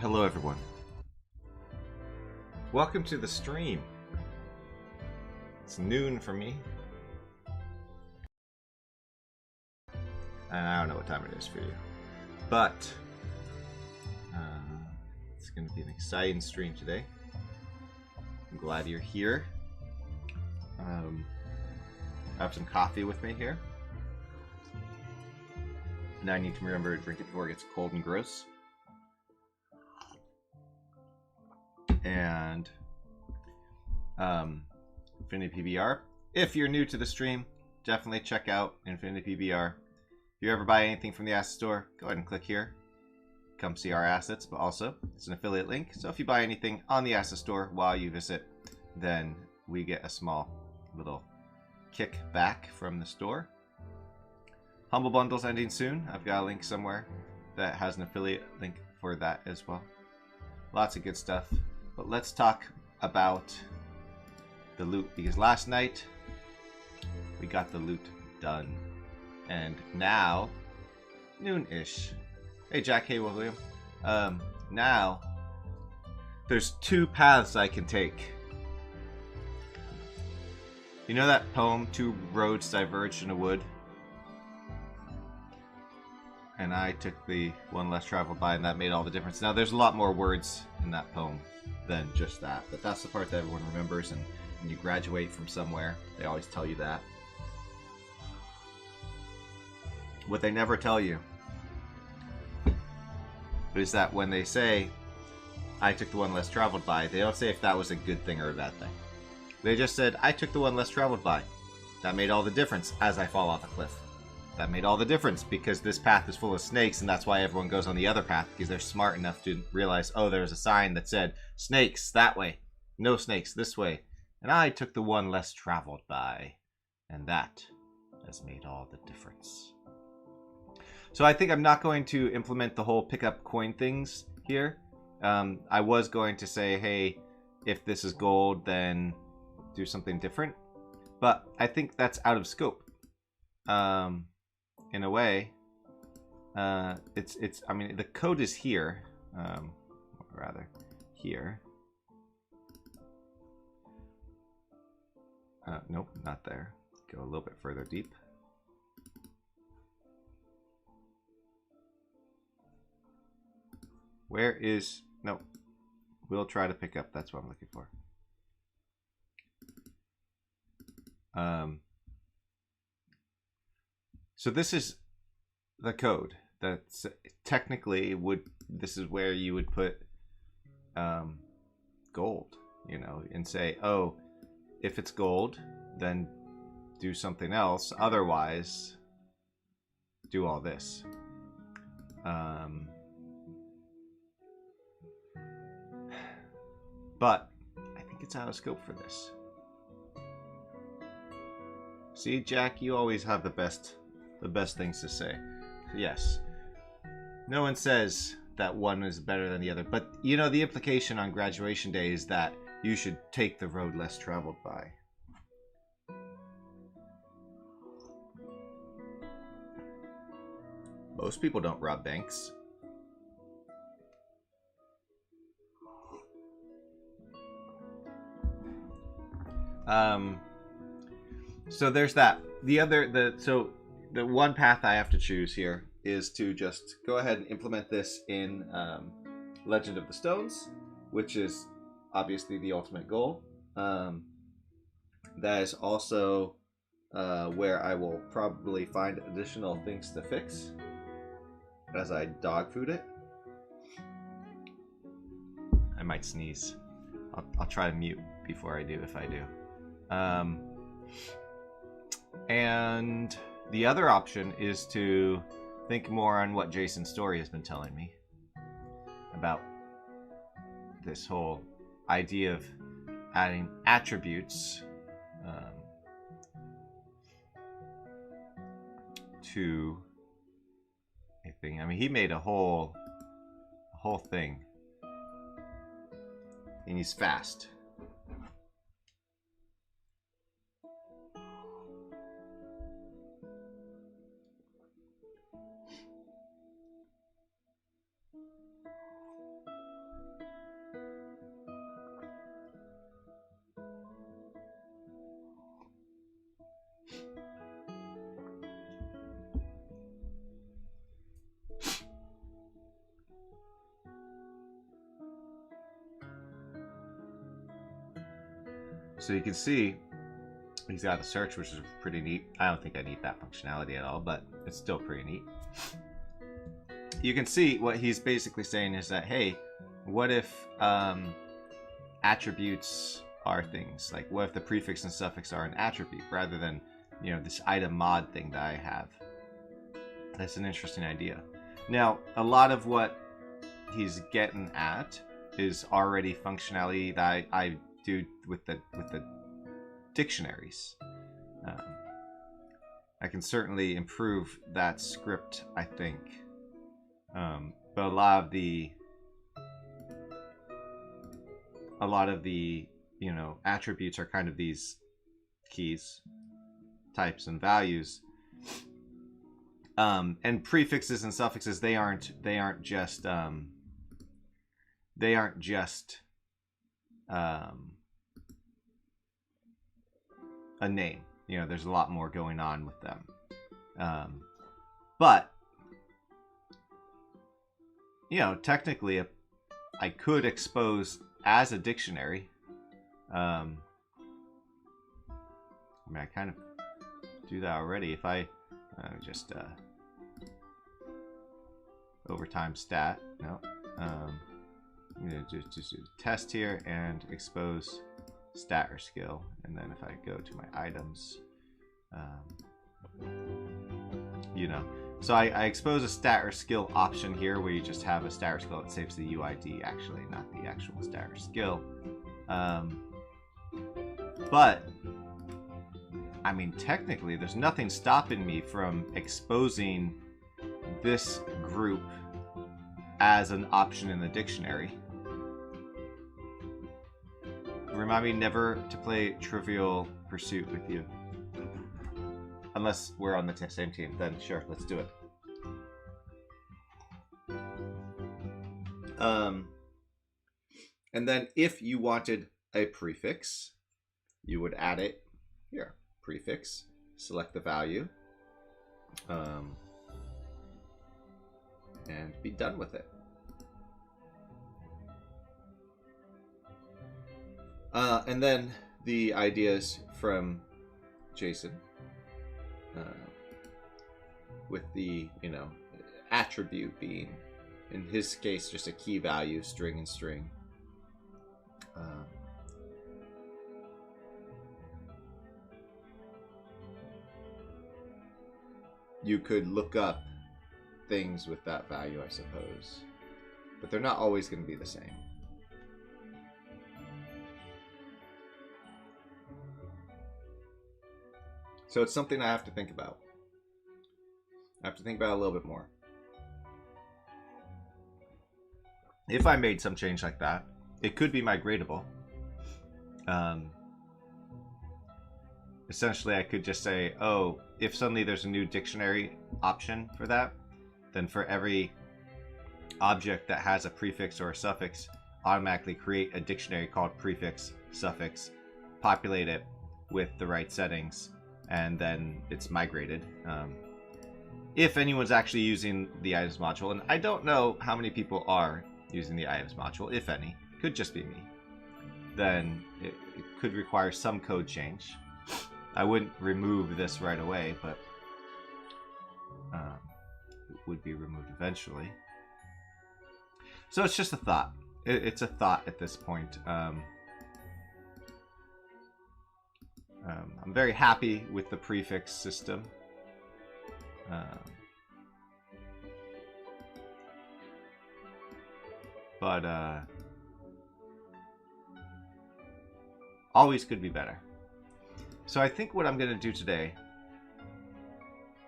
Hello everyone. Welcome to the stream. It's noon for me. And I don't know what time it is for you. But it's going to be an exciting stream today. I'm glad you're here. I have some coffee with me here. Now I need to remember to drink it before it gets cold and gross. And Infinity PBR. If you're new to the stream, definitely check out Infinity PBR. If you ever buy anything from the asset store, go ahead and click here. Come see our assets, but also it's an affiliate link. So if you buy anything on the asset store while you visit, then we get a small little kickback from the store. Humble Bundle's ending soon. I've got a link somewhere that has an affiliate link for that as well. Lots of good stuff. But let's talk about the loot, because last night we got the loot done. And now, noon-ish. Hey Jack, hey William. Now, there's two paths I can take. You know that poem, Two Roads Diverged in a Wood? And I took the one less traveled by, and that made all the difference. Now, there's a lot more words in that poem than just that, but that's the part that everyone remembers. And when you graduate from somewhere, they always tell you that. What they never tell you is that when they say, I took the one less traveled by, they don't say if that was a good thing or a bad thing. They just said, I took the one less traveled by. That made all the difference as I fall off a cliff. That made all the difference because this path is full of snakes, and that's why everyone goes on the other path, because they're smart enough to realize, oh, there's a sign that said, snakes that way, no snakes this way. And I took the one less traveled by, and that has made all the difference. So I think I'm not going to implement the whole pick up coin things here. I was going to say, hey, if this is gold, then do something different. But I think that's out of scope. In a way, I mean, the code is here, rather here. Nope, not there. Go a little bit further deep. Where is, no, we'll try to pick up, that's what I'm looking for. So this is the code that's technically this is where you would put gold, you know, and say, oh, if it's gold, then do something else. Otherwise, do all this. But I think it's out of scope for this. See, Jack, you always have the best things to say. Yes. No one says that one is better than the other, but you know, the implication on graduation day is that you should take the road less traveled by. Most people don't rob banks. So there's that. The one path I have to choose here is to just go ahead and implement this in Legend of the Stones, which is obviously the ultimate goal. That is also where I will probably find additional things to fix as I dog food it. I might sneeze. I'll try to mute before I do, if I do. And The other option is to think more on what Jason's story has been telling me about this whole idea of adding attributes to a thing. I mean, he made a whole thing, and he's fast. So you can see he's got a search, which is pretty neat. I don't think I need that functionality at all, but it's still pretty neat. You can see what he's basically saying is that, hey, what if attributes are things? Like, what if the prefix and suffix are an attribute rather than, you know, this item mod thing that I have? That's an interesting idea. Now, a lot of what he's getting at is already functionality that I do with the dictionaries. I can certainly improve that script, I think. But a lot of the you know, attributes are kind of these keys, types, and values. And prefixes and suffixes, they aren't just a name. You know, there's a lot more going on with them. But you know, technically, I could expose as a dictionary. I mean, I kind of do that already. If I just overtime stat, no. I'm gonna just do a test here and expose stat or skill, and then if I go to my items, you know, so I expose a stat or skill option here where you just have a stat or skill that saves the UID, actually, not the actual stat or skill. But I mean, technically, there's nothing stopping me from exposing this group as an option in the dictionary. Remind me never to play Trivial Pursuit with you. Unless we're on the same team, then sure, let's do it. And then if you wanted a prefix, you would add it here. Prefix, select the value, and be done with it. And then the ideas from Jason, with the, you know, attribute being, in his case, just a key value, string and string. You could look up things with that value, I suppose, but they're not always going to be the same. So it's something I have to think about. I have to think about it a little bit more. If I made some change like that, it could be migratable. Essentially, I could just say, oh, if suddenly there's a new dictionary option for that, then for every object that has a prefix or a suffix, automatically create a dictionary called prefix, suffix, populate it with the right settings, and then it's migrated. If anyone's actually using the items module, and I don't know how many people are using the items module, if any, could just be me, then it could require some code change. I wouldn't remove this right away, but it would be removed eventually. So it's just a thought. It's a thought at this point. I'm very happy with the prefix system. But always could be better. So I think what I'm going to do today,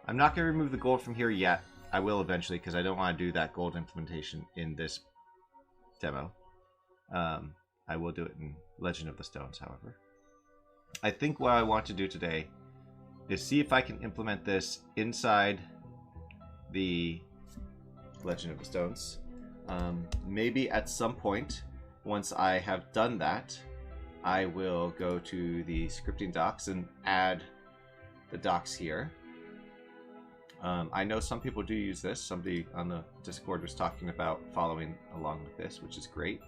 I'm not going to remove the gold from here yet. I will eventually, because I don't want to do that gold implementation in this demo. I will do it in Legend of the Stones, however. I think what I want to do today is see if I can implement this inside the Legend of the Stones. Maybe at some point, once I have done that, I will go to the scripting docs and add the docs here. I know some people do use this. Somebody on the Discord was talking about following along with this, which is great.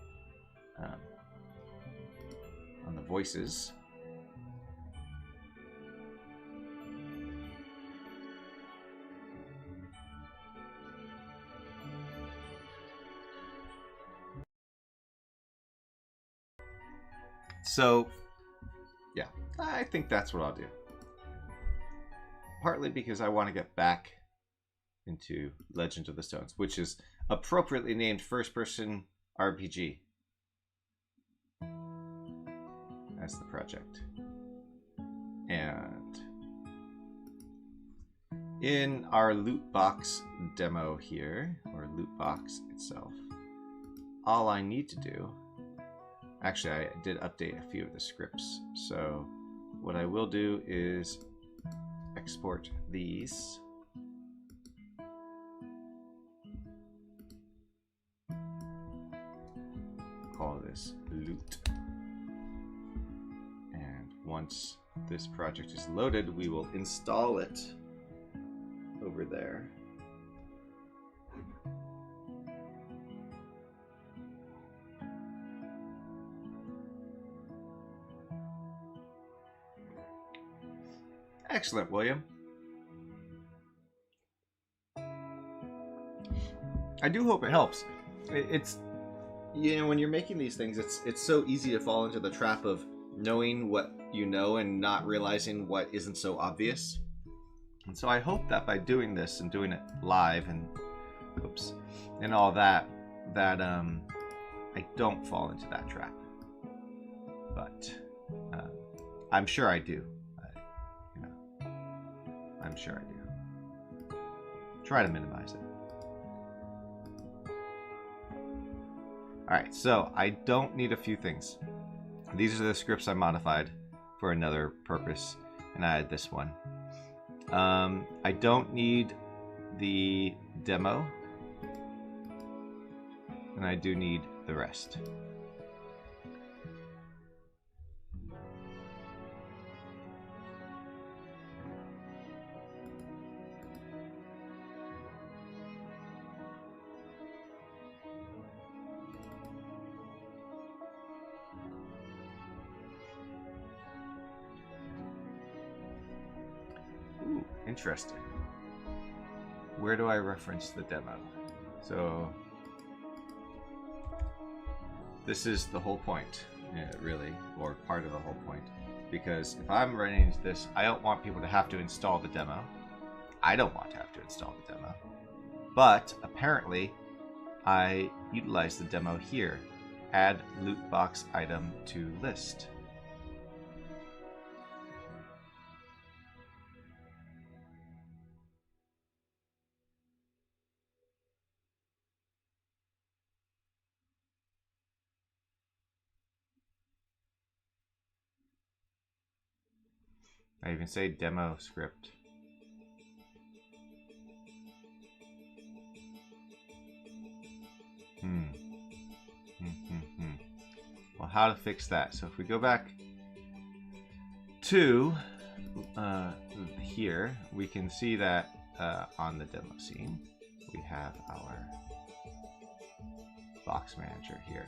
On the voices. So, yeah, I think that's what I'll do. Partly because I want to get back into Legend of the Stones, which is appropriately named first-person RPG as the project. And in our loot box demo here, or loot box itself, all I need to do, actually I did update a few of the scripts, so what I will do is export these. Call this loot. And once this project is loaded, we will install it over there. Excellent, William. I do hope it helps. It's, you know, when you're making these things, it's so easy to fall into the trap of knowing what you know and not realizing what isn't so obvious. And so I hope that by doing this and doing it live and oops and all that, I don't fall into that trap. But I'm sure I do. I'm sure I do. Try to minimize it. Alright, so I don't need a few things. These are the scripts I modified for another purpose, and I added this one. I don't need the demo, and I do need the rest. Ooh, interesting. Where do I reference the demo? So this is the whole point, really, or part of the whole point. Because if I'm running into this, I don't want people to have to install the demo. I don't want to have to install the demo. But apparently, I utilize the demo here. Add loot box item to list. I even say demo script. Well, how to fix that? So if we go back to here, we can see that on the demo scene, we have our box manager here.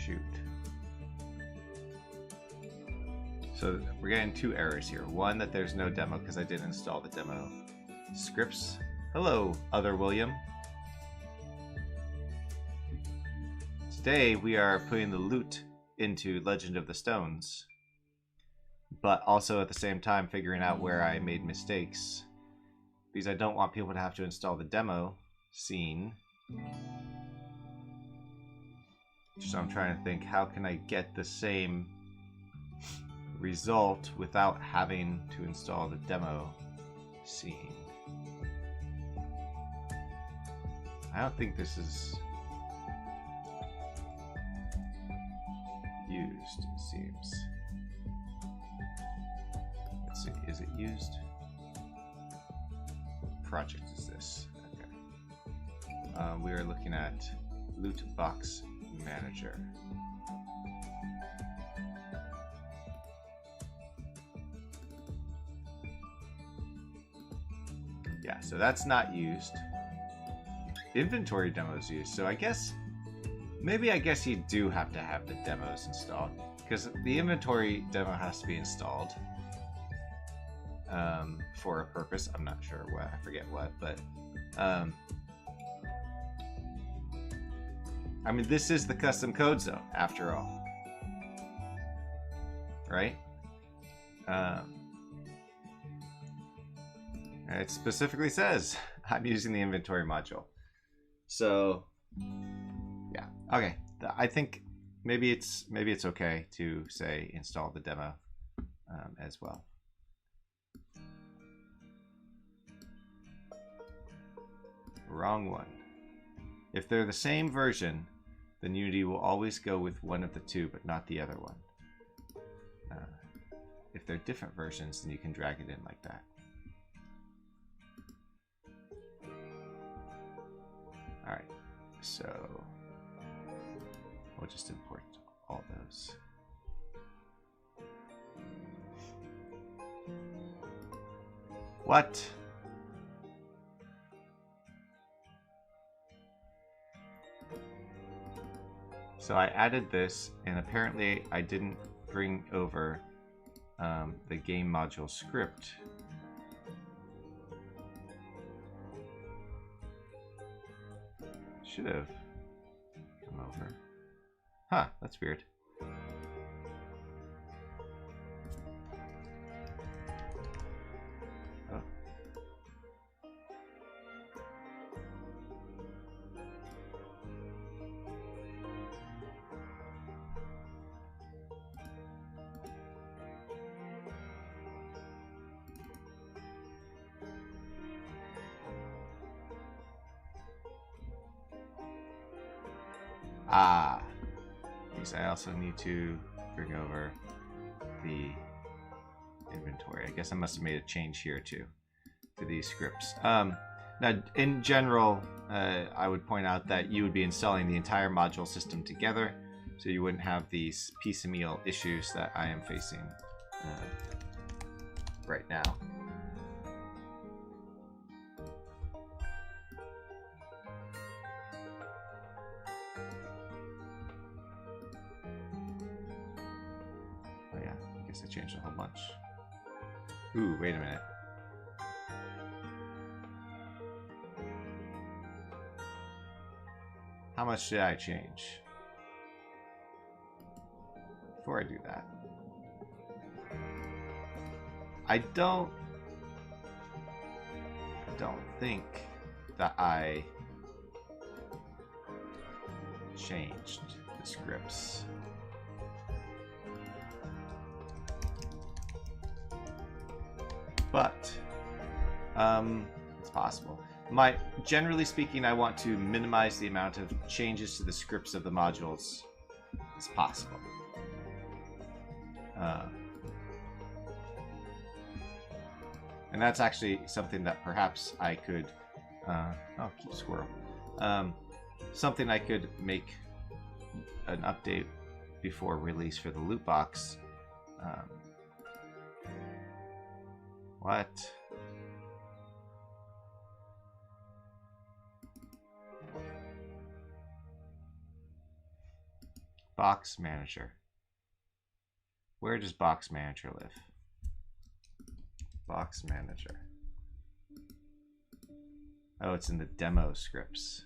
Shoot. So we're getting two errors here. One, that there's no demo because I didn't install the demo scripts. Hello, other William. Today we are putting the loot into Legend of the Stones, but also at the same time figuring out where I made mistakes, because I don't want people to have to install the demo scene. So I'm trying to think, how can I get the same result without having to install the demo scene? I don't think this is used, it seems. Let's see, is it used? Project is this? Okay. We are looking at Loot Box Manager. Yeah, so that's not used. Inventory demo is used, so I guess you do have to have the demos installed, because the inventory demo has to be installed for a purpose. I'm not sure what, I forget what, but I mean, this is the custom code zone after all, right? It specifically says I'm using the inventory module. So yeah, okay. I think maybe it's okay to say install the demo as well. Wrong one. If they're the same version, then Unity will always go with one of the two, but not the other one. If they're different versions, then you can drag it in like that. All right, so we'll just import all those. What? So I added this, and apparently I didn't bring over the game module script. Should have come over. Huh, that's weird. Oh. Ah, because I also need to bring over the inventory. I guess I must have made a change here too to these scripts. Now, in general, I would point out that you would be installing the entire module system together, so you wouldn't have these piecemeal issues that I am facing right now. I changed a whole bunch. Ooh, wait a minute. How much did I change? Before I do that, I don't think that I changed the scripts. But it's possible. Generally speaking, I want to minimize the amount of changes to the scripts of the modules as possible. And that's actually something that perhaps I could, oh, keep squirrel. Something I could make an update before release for the loot box. What? Box Manager. Where does Box Manager live? Box Manager. Oh, it's in the demo scripts.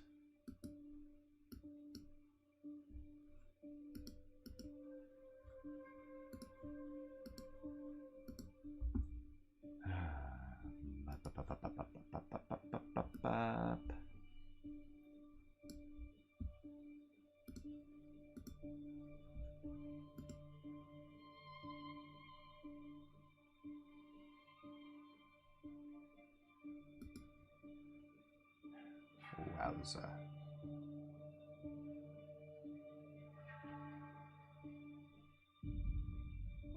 Wowza.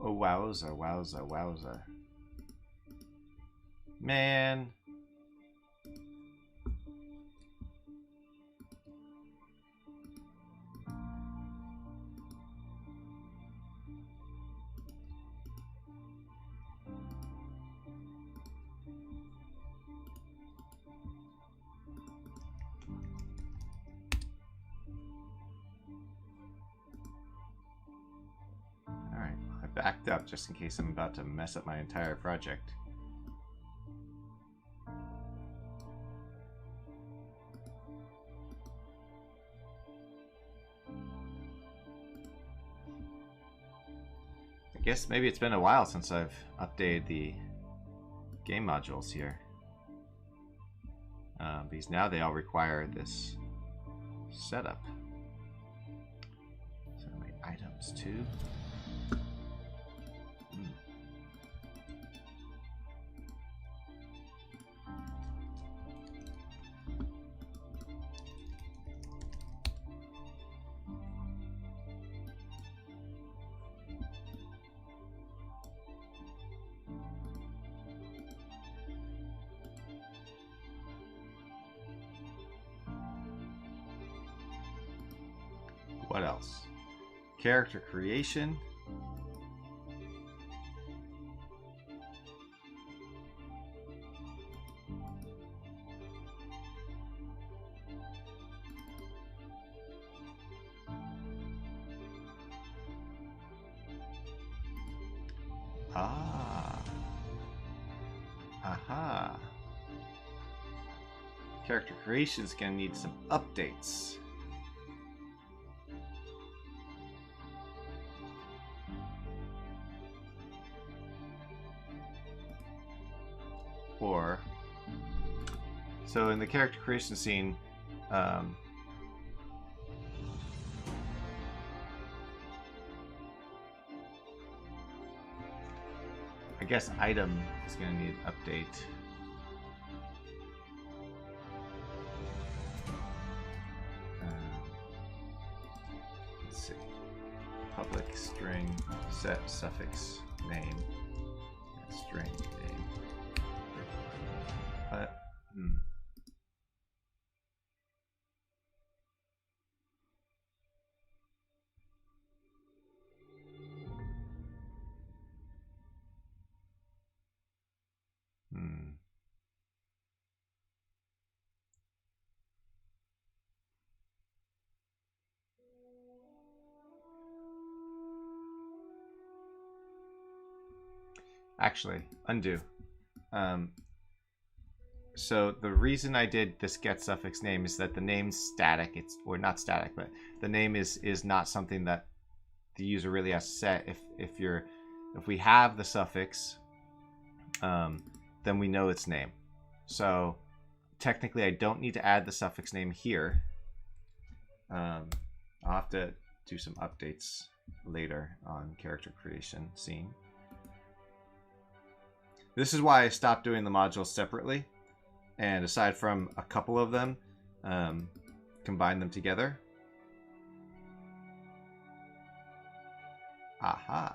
Oh, wowza, wowza, wowza. Man. Alright, I backed up just in case I'm about to mess up my entire project. I guess maybe it's been a while since I've updated the game modules here. Because now they all require this setup. So wait, items too. What else? Character creation. Ah. Aha. Character creation is going to need some updates. So in the character creation scene, I guess item is going to need an update. Let's see. Public string set suffix name. String name. But actually, undo. So the reason I did this get suffix name is that the name's static. Or not static, but the name is not something that the user really has to set. If we have the suffix, then we know its name. So technically, I don't need to add the suffix name here. I'll have to do some updates later on character creation scene. This is why I stopped doing the modules separately, and aside from a couple of them, combine them together. Aha!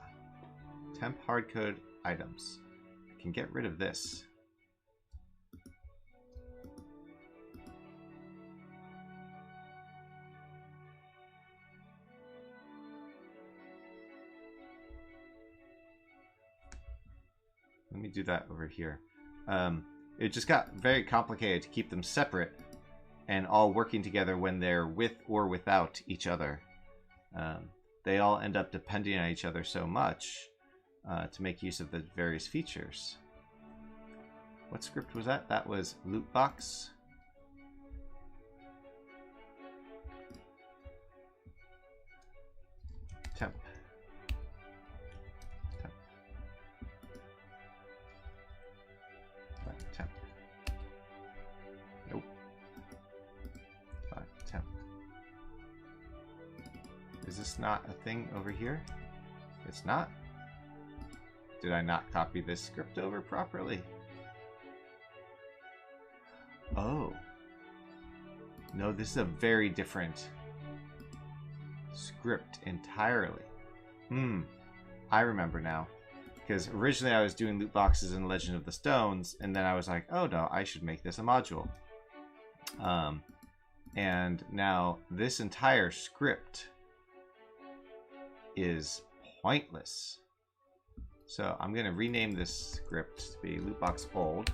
Temp hardcode items. I can get rid of this. Let me do that over here. It just got very complicated to keep them separate and all working together when they're with or without each other. they all end up depending on each other so much to make use of the various features. What script was that? That was loot box. Temp. Temp. Nope. Temp. Is this not a thing over here? It's not. Did I not copy this script over properly? Oh. No, this is a very different script entirely. I remember now. Because originally I was doing loot boxes in Legend of the Stones, and then I was like, oh no, I should make this a module. And now this entire script is pointless. So I'm going to rename this script to be lootbox old.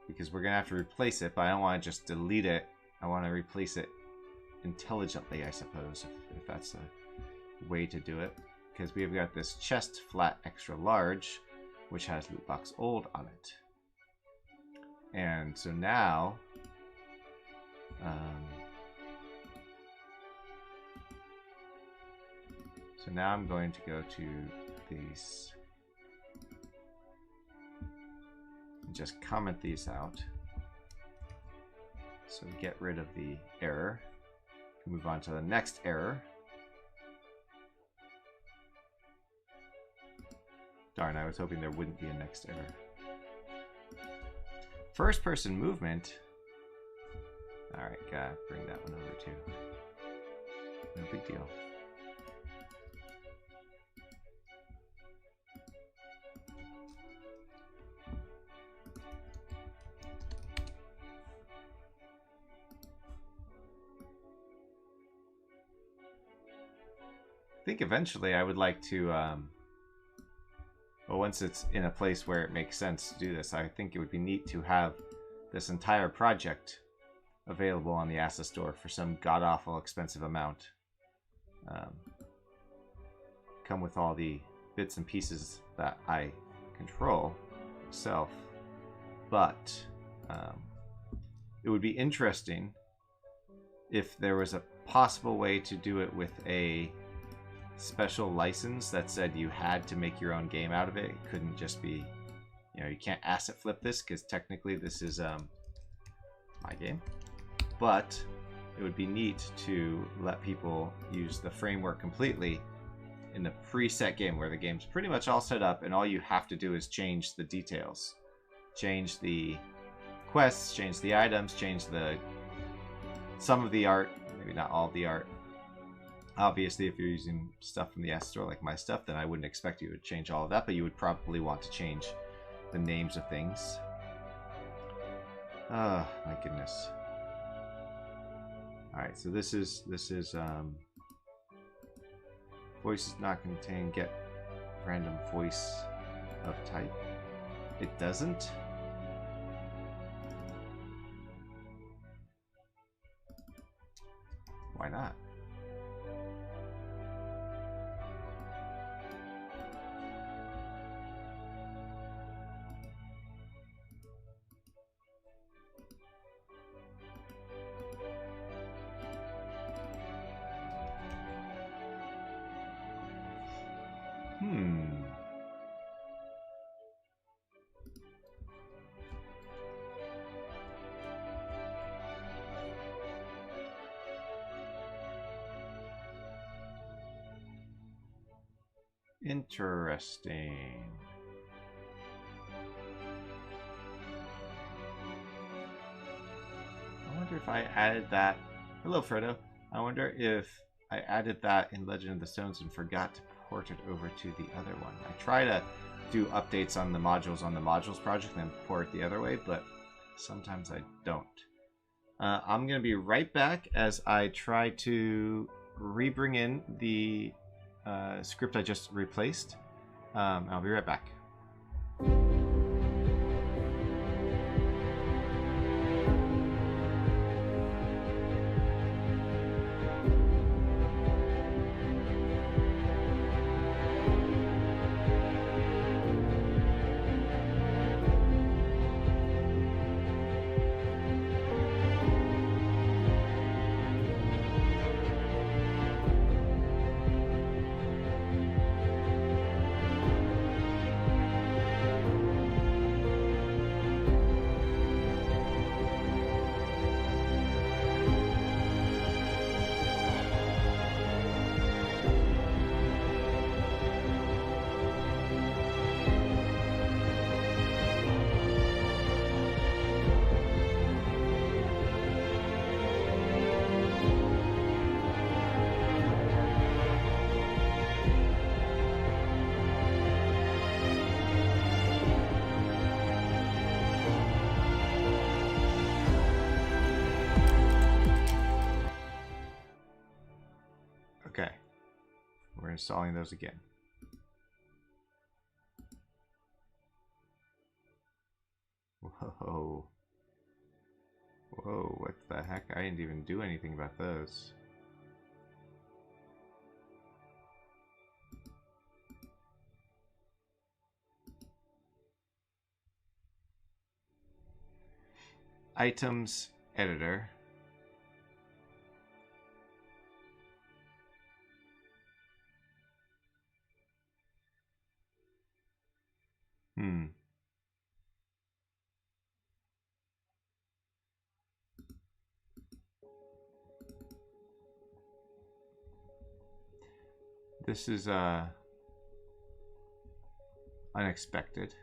Because we're going to have to replace it, but I don't want to just delete it. I want to replace it intelligently, I suppose, if that's a way to do it. Because we've got this chest flat extra large, which has lootbox old on it. And so now, I'm going to go to these and just comment these out. So we get rid of the error. Move on to the next error. Darn, I was hoping there wouldn't be a next error. First person movement. Alright, gotta bring that one over too. No big deal. I think eventually I would like to, well, once it's in a place where it makes sense to do this, I think it would be neat to have this entire project available on the Asset Store for some god-awful expensive amount. Come with all the bits and pieces that I control myself, but it would be interesting if there was a possible way to do it with a special license that said you had to make your own game out of it. It couldn't just be, you know, you can't asset flip this because technically this is my game. But it would be neat to let people use the framework completely in the preset game where the game's pretty much all set up and all you have to do is change the details. Change the quests, change the items, change some of the art, maybe not all of the art. Obviously, if you're using stuff from the Asset Store like my stuff, then I wouldn't expect you to change all of that, but you would probably want to change the names of things. Oh, my goodness. Alright, so this is voice is not contained, get random voice of type. It doesn't? Why not? Interesting. I wonder if I added that. Hello, Fredo. I wonder if I added that in Legend of the Stones and forgot to port it over to the other one. I try to do updates on the modules project and then port it the other way, but sometimes I don't. I'm going to be right back as I try to re-bring in the script I just replaced. I'll be right back. installing those again. Whoa. Whoa, what the heck? I didn't even do anything about those. Items editor. This is unexpected.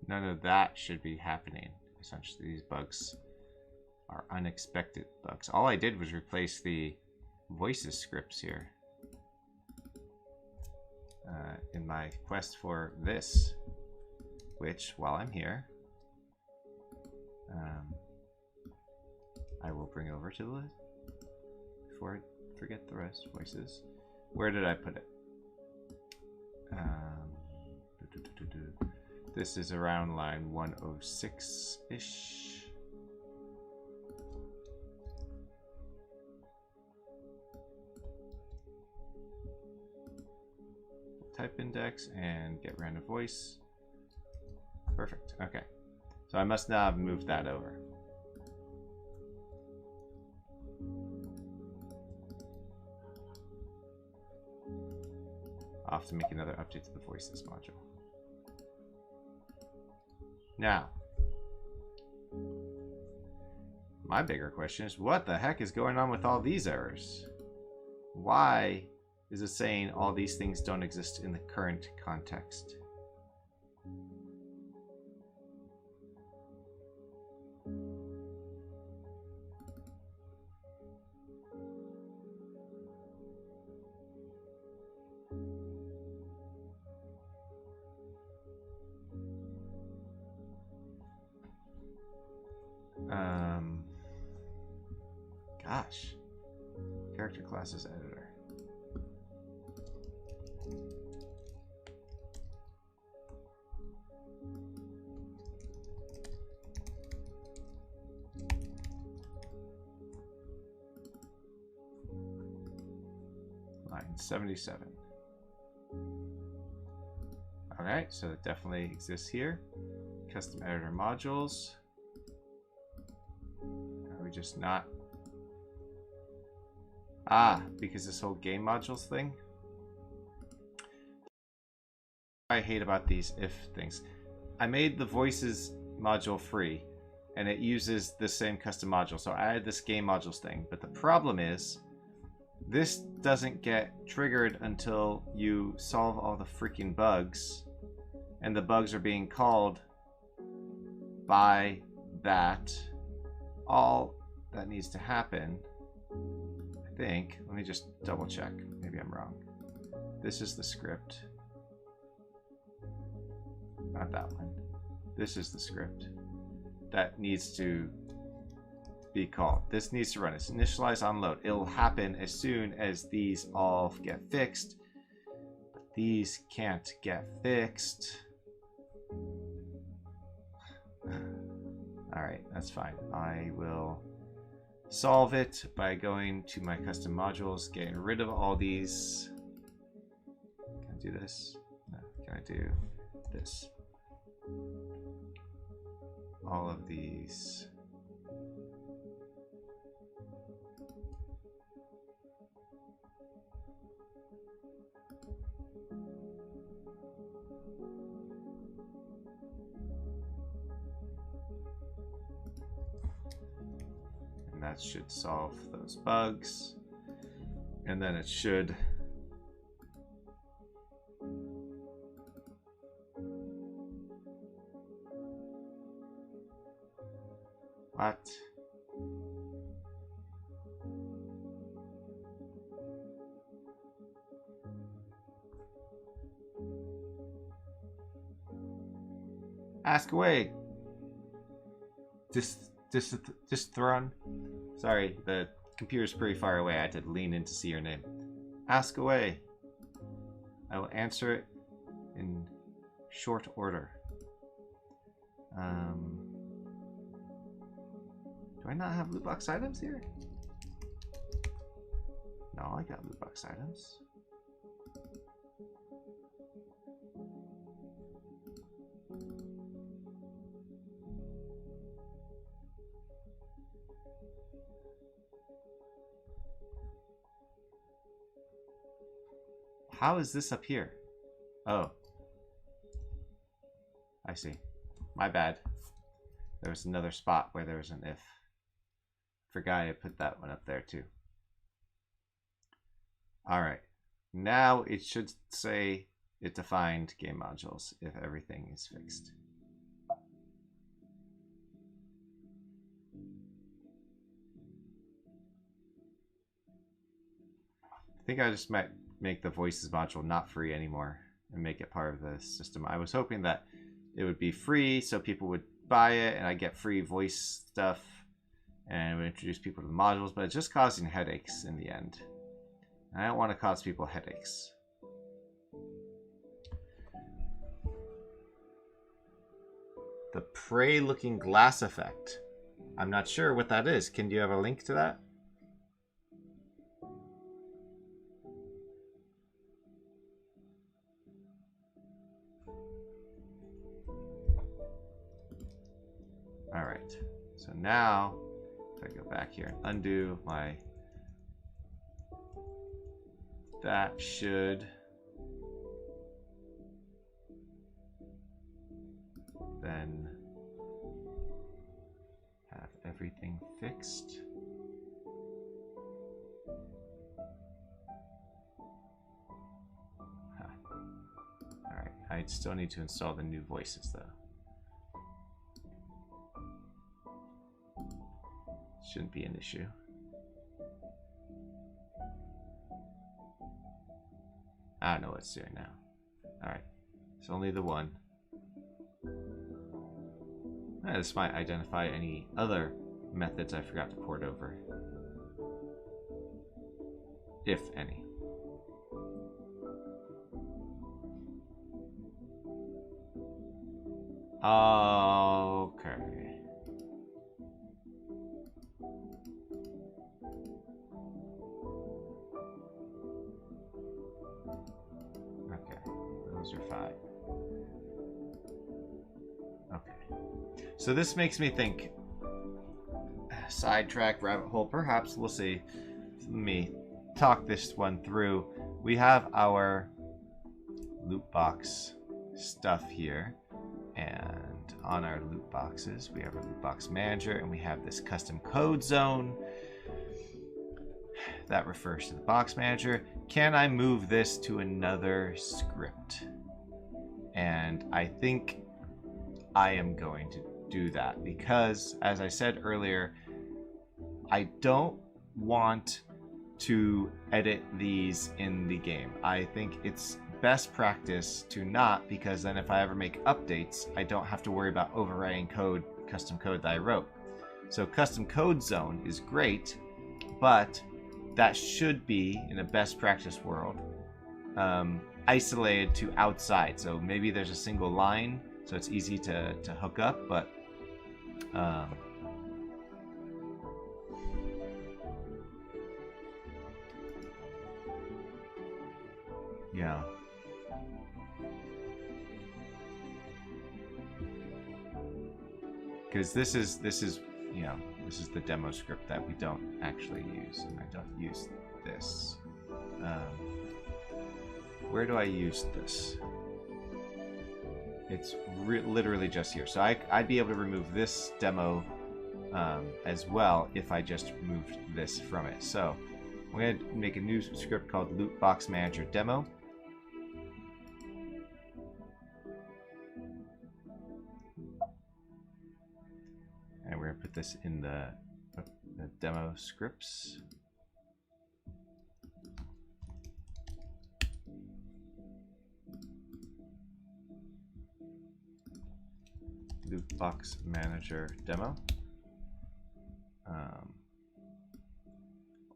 None of that should be happening. Essentially, these bugs are unexpected bugs. All I did was replace the voices scripts here in my quest for this, which, while I'm here, I will bring over to the list before I forget the rest. Voices. Where did I put it? This is around line 106-ish. Type index and get random voice. Perfect. Okay. So I must now have moved that over. I'll have to make another update to the voices module. Now, my bigger question is, what the heck is going on with all these errors? Why is it saying all these things don't exist in the current context? Gosh. Character classes editor. Line 77. Alright, so it definitely exists here. Custom editor modules. Are we just not? Because this whole game modules thing. I hate about these if things. I made the voices module free and it uses the same custom module. So I added this game modules thing, but the problem is this doesn't get triggered until you solve all the freaking bugs, and the bugs are being called by that. All that needs to happen, I think, let me just double check, maybe I'm wrong. This is the script, not that one. This is the script that needs to be called. This needs to run. It's initialize on load. It'll happen as soon as these all get fixed. But these can't get fixed. Alright, that's fine. I will solve it by going to my custom modules, getting rid of all these. Can I do this? No. Can I do this? All of these. And that should solve those bugs. And then it should what? Ask away. Distharon. Sorry, the computer's pretty far away. I had to lean in to see your name. Ask away. I will answer it in short order. Do I not have loot box items here? No, I got loot box items. How is this up here? Oh. I see. My bad. There was another spot where there was an if. Forgot I put that one up there too. Alright. Now it should say it defined game modules if everything is fixed. I think I just might make the voices module not free anymore and make it part of the system. I was hoping that it would be free so people would buy it and I get free voice stuff and it would introduce people to the modules, but it's just causing headaches in the end. And I don't want to cause people headaches. The prey looking glass effect. I'm not sure what that is. Do you have a link to that? All right, so now if I go back here and undo my, that should then have everything fixed. Huh. All right, I still need to install the new voices though. Shouldn't be an issue. I don't know what it's doing now. Alright, it's only the one. This might identify any other methods I forgot to port over. If any. Okay. Those are 5. Okay. So this makes me think. Sidetrack, rabbit hole, perhaps. We'll see. Let me talk this one through. We have our loot box stuff here. And on our loot boxes, we have a loot box manager. And we have this custom code zone. That refers to the box manager. Can I move this to another script? And I think I am going to do that because, as I said earlier, I don't want to edit these in the game. I think it's best practice to not, because then if I ever make updates, I don't have to worry about overwriting code, custom code that I wrote. So custom code zone is great, but that should be, in a best practice world, isolated to outside. So maybe there's a single line, so it's easy to hook up, but yeah. Because this is you know, this is the demo script that we don't actually use, and I don't use this. Where do I use this? It's literally just here. So I'd be able to remove this demo as well if I just moved this from it. So I'm going to make a new script called Loot Box Manager Demo. And we're going to put this in the demo scripts. Loot Box Manager Demo.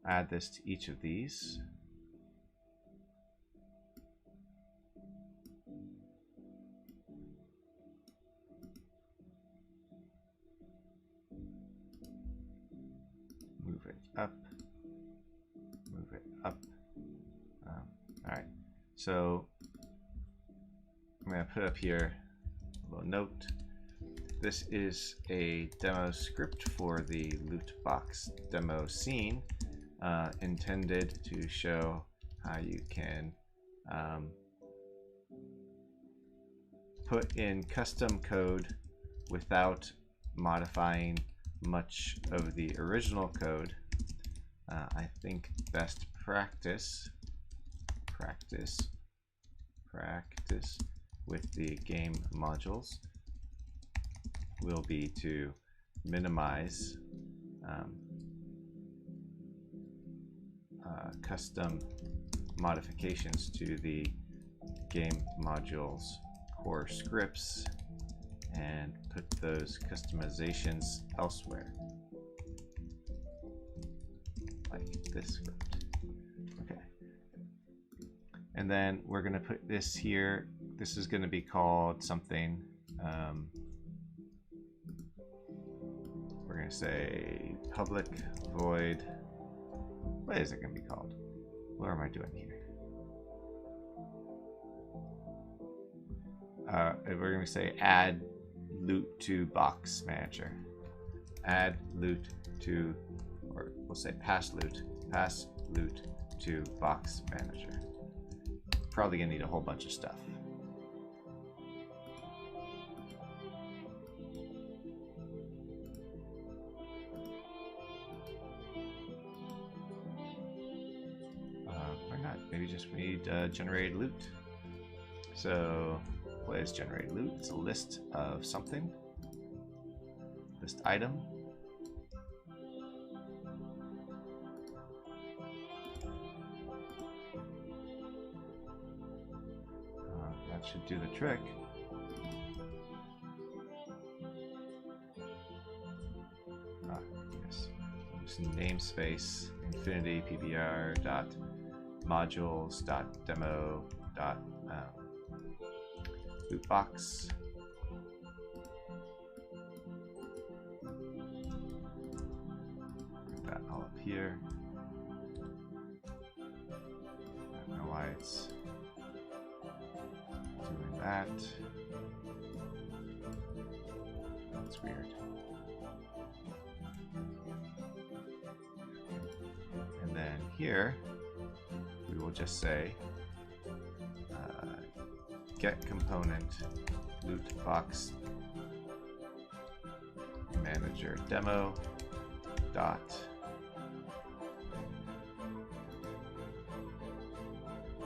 add this to each of these. Move it up. Move it up. All right. So I'm going to put up here a little note. This is a demo script for the loot box demo scene, intended to show how you can put in custom code without modifying much of the original code. I think best practice with the game modules will be to minimize custom modifications to the game modules core scripts and put those customizations elsewhere, like this script. Okay, and then we're going to put this here. This is going to be called something. We're going to say public void. What is it going to be called? What am I doing here? We're going to say add loot to box manager. Add loot to, or we'll say pass loot to box manager. Probably going to need a whole bunch of stuff. Maybe just we need generated loot. So what is generated loot? It's a list of something. List item. That should do the trick. Yes. Just namespace infinity PBR dot modules dot demo dot lootbox. Put that all up here. I don't know why it's doing that. That's weird. And then here we will just say get component loot box manager demo dot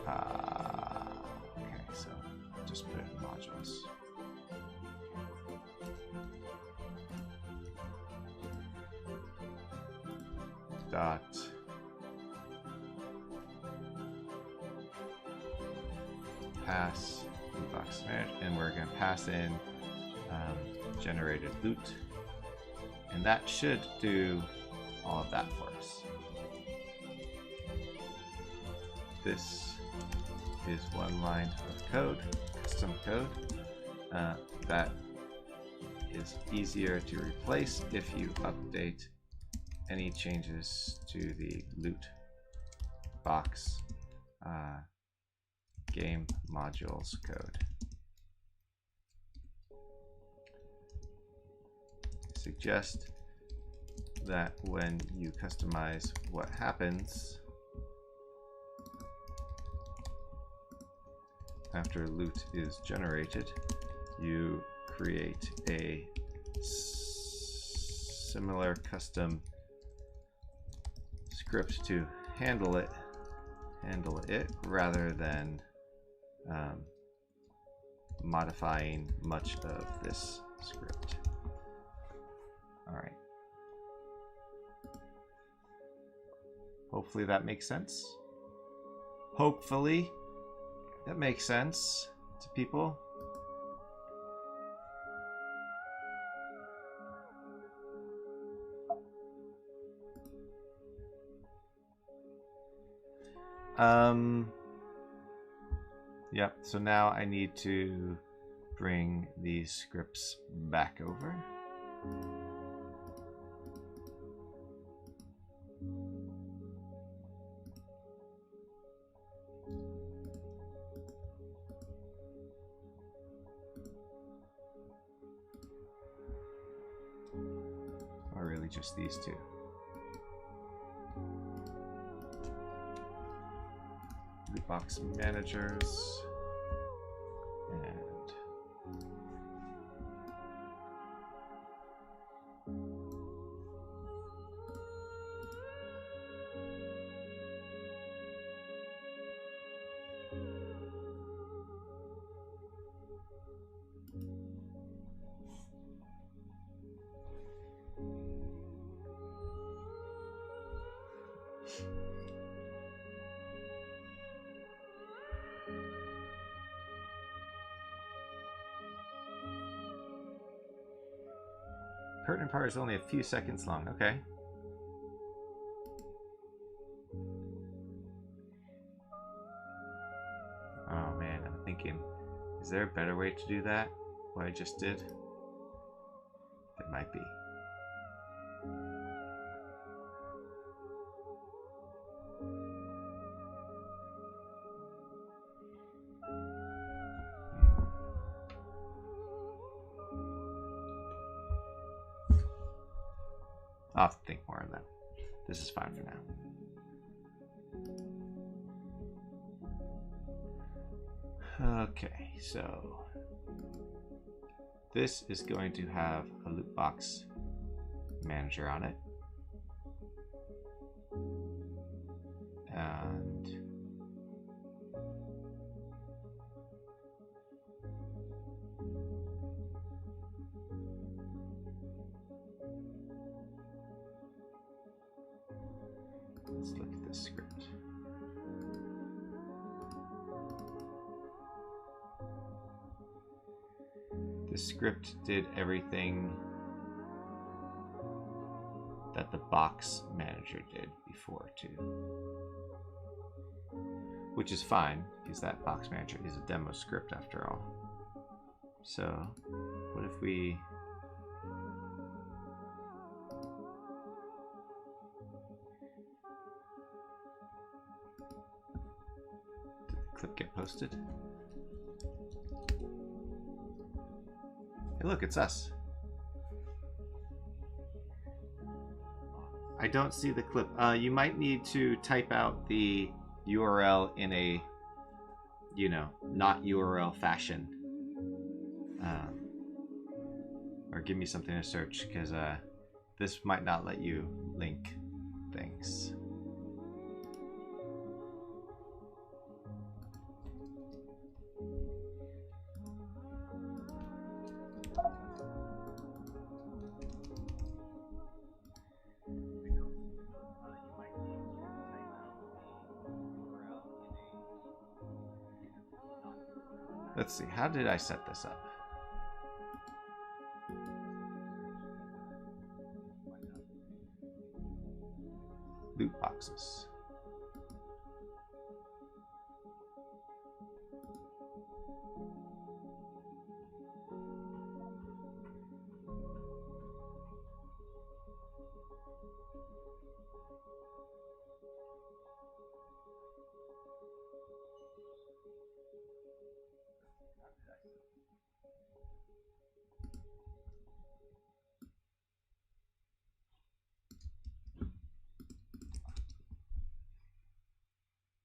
okay, so just put it in modules. Dot pass loot box manage, and we're going to pass in generated loot, and that should do all of that for us. This is one line of code, custom code, that is easier to replace if you update any changes to the loot box game modules code. Suggest that when you customize what happens after loot is generated, you create a similar custom script to handle it rather than modifying much of this script. All right. Hopefully that makes sense. Hopefully that makes sense to people. Yep, so now I need to bring these scripts back over. Or really just these two. Loot box managers. And pertinent part is only a few seconds long. Okay. Oh man, I'm thinking, is there a better way to do that? What I just did? There might be. I'll have to think more on that. This is fine for now. Okay, so this is going to have a loot box manager on it. And let's look at this script. The script did everything that the box manager did before too. Which is fine, because that box manager is a demo script after all. So, what if we... Did the clip get posted? Hey look, it's us. I don't see the clip. You might need to type out the URL in a, you know, not URL fashion. Or give me something to search, because this might not let you link things. Let's see, how did I set this up? Loot boxes.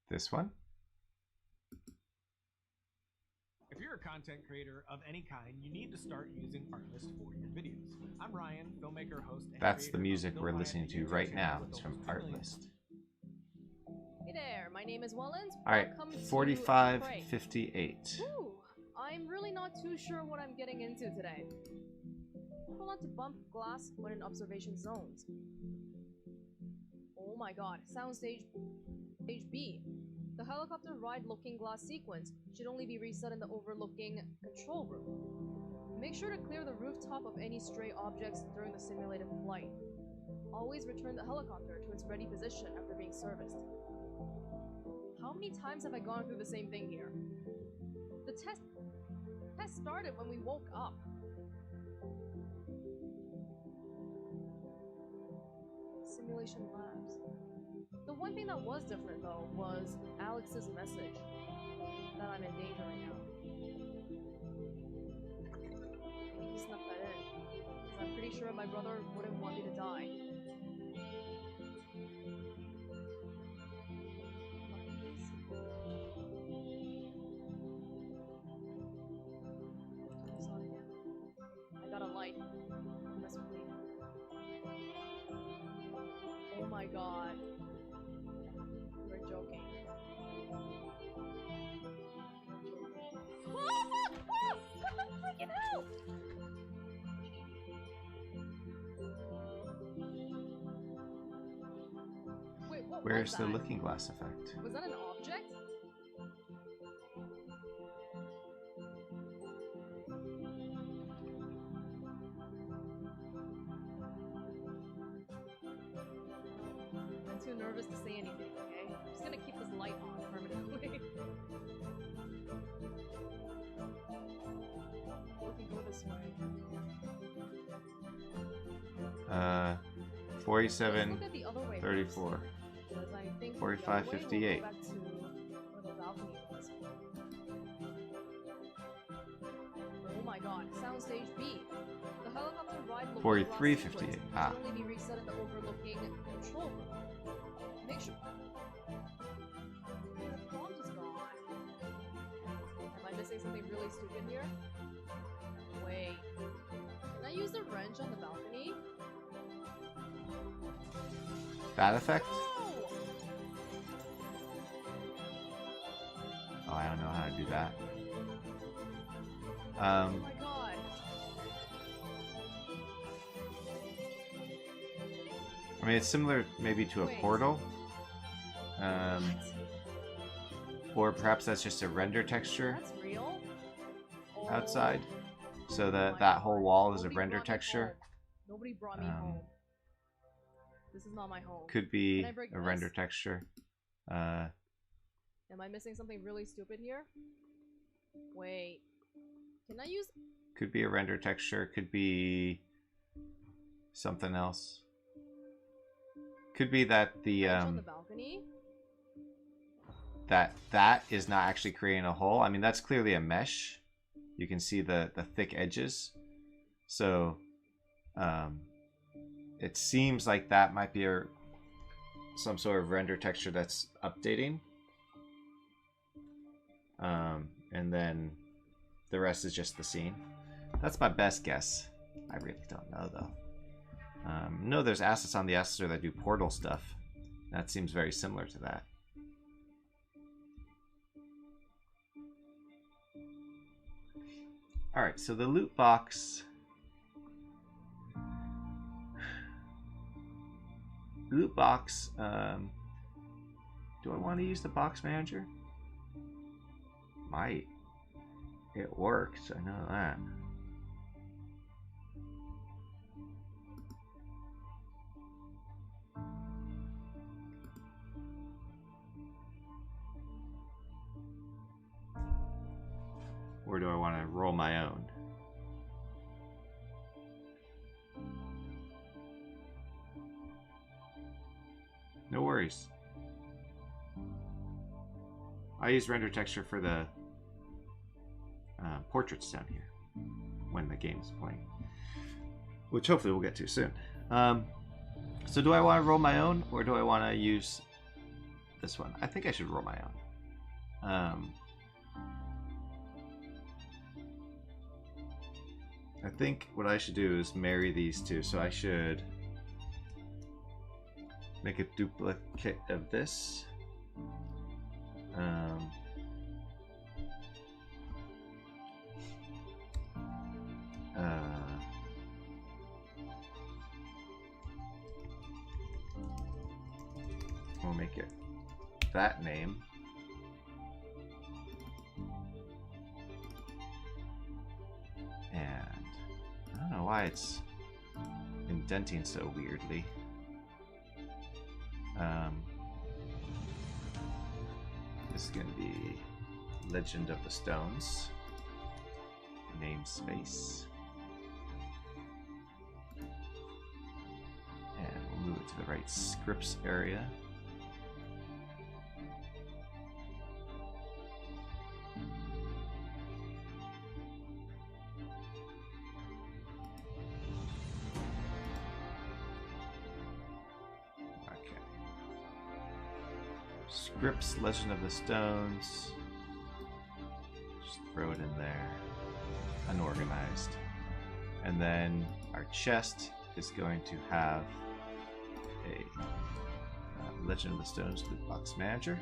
This one? If you're a content creator of any kind, you need to start using Artlist for your videos. I'm Ryan, filmmaker, host, and That's the creator music of we're Bill listening Ryan to YouTube right channel now. with It's from almost 2 million. Artlist. Hey there, my name is Wellens. Alright, Welcome to 4558. Ooh, I'm really not too sure what I'm getting into today. Hold on to bump glass when in observation zones. Oh my god, soundstage stage B. The helicopter ride looking glass sequence should only be reset in the overlooking control room. Make sure to clear the rooftop of any stray objects during the simulated flight. Always return the helicopter to its ready position after being serviced. How many times have I gone through the same thing here? The test started when we woke up. Simulation labs. The one thing that was different though was Alex's message that I'm in danger right now. Maybe he snuck that in, because I'm pretty sure my brother wouldn't want me to die. 'em. Where's the looking glass effect? Was that an object? I'm too nervous to say anything, okay? I'm just gonna keep this light on permanently. We can go this way. 47, Let's look at the other way 34, first, because I think 45, the other way 58. We'll go back to where the balcony was. Oh my god, soundstage B. The helicopter ride looked 43, like a 58. sequence. Ah. Can only be reset in the overlooking control room. Make sure. The prompt is gone. Am I missing something really stupid here? Wait. Can I use the wrench on the balcony? That effect? No! Oh, I don't know how to do that. Oh my god. I mean, it's similar maybe to a Wait. portal. What? Or perhaps that's just a render texture That's real? Oh outside. So that my that whole God. wall is a Nobody render brought me texture. home. Nobody brought me home. This is not my home. Could be Can I break a render this? texture. Am I missing something really stupid here? Wait. Can I use... Could be a render texture. Could be something else. Could be that the wrench on the balcony? that is not actually creating a hole. I mean, that's clearly a mesh. You can see the thick edges. So it seems like that might be some sort of render texture that's updating. And then the rest is just the scene. That's my best guess. I really don't know though. No, there's assets on the asset store that do portal stuff. That seems very similar to that. Alright, so the loot box. Loot box. Do I want to use the box manager? Might. It works, I know that. Or do I want to roll my own? No worries. I use render texture for the portraits down here when the game is playing, which hopefully we'll get to soon. So do I want to roll my own, or do I want to use this one? I think I should roll my own. I think what I should do is marry these two. So I should make a duplicate of this. We'll make it that name. And I don't know why it's indenting so weirdly. This is going to be Legend of the Stones. Namespace. And we'll move it to the right scripts area. Scripts, Legend of the Stones. Just throw it in there. Unorganized. And then our chest is going to have a Legend of the Stones loot box manager.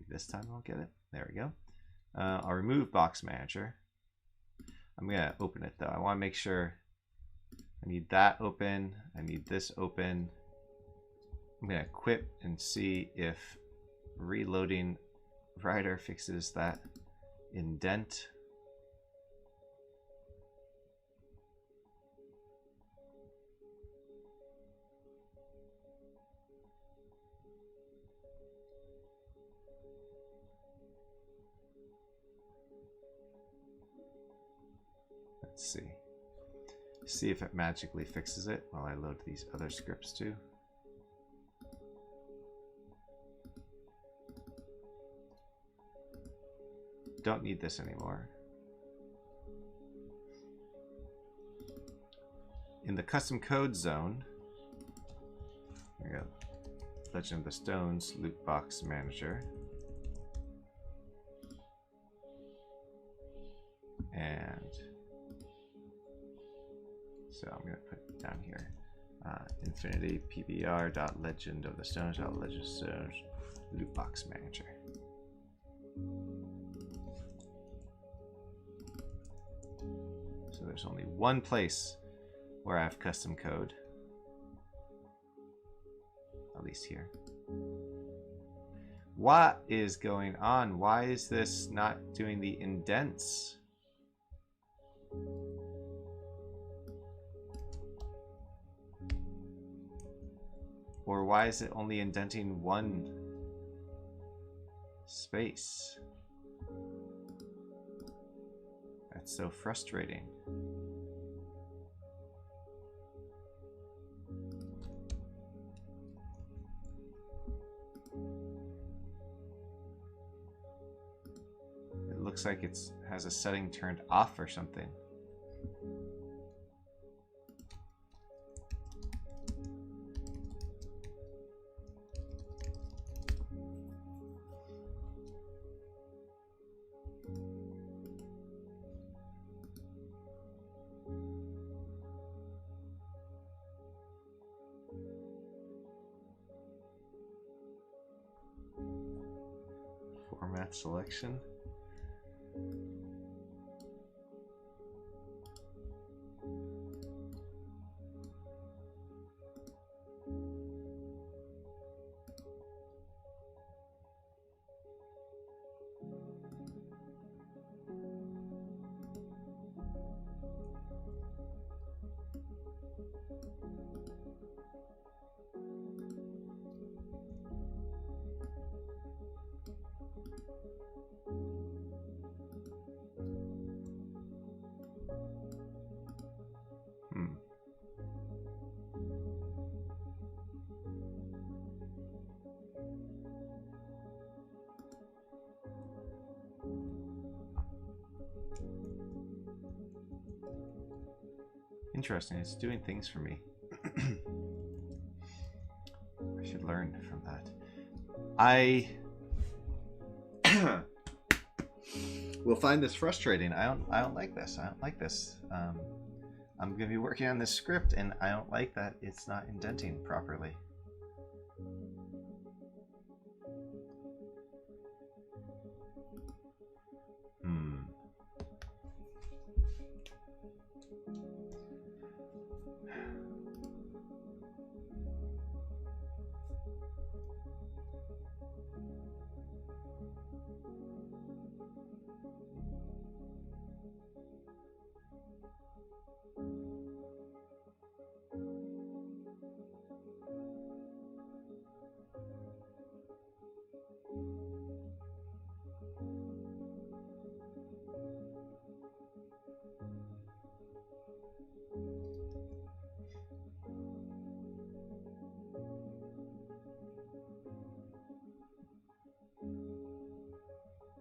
This time I'll get it. There we go. I'll remove box manager. I'm gonna open it though. I want to make sure I need that open. I need this open. I'm gonna equip and see if reloading writer fixes that indent. Let's see. See if it magically fixes it while I load these other scripts too. Don't need this anymore. In the custom code zone, there we go. Legend of the Stones loot box manager. And so I'm going to put down here infinity PBR.legend of the Stones .legend of the Stones loot box manager. So there's only one place where I have custom code, at least here. What is going on? Why is this not doing the indents? Or why is it only indenting one space? That's so frustrating. It looks like it has a setting turned off or something. Format selection. Interesting, it's doing things for me. I should learn from that. I will find this frustrating. I don't like this. I don't like this. I'm gonna be working on this script and I don't like that it's not indenting properly.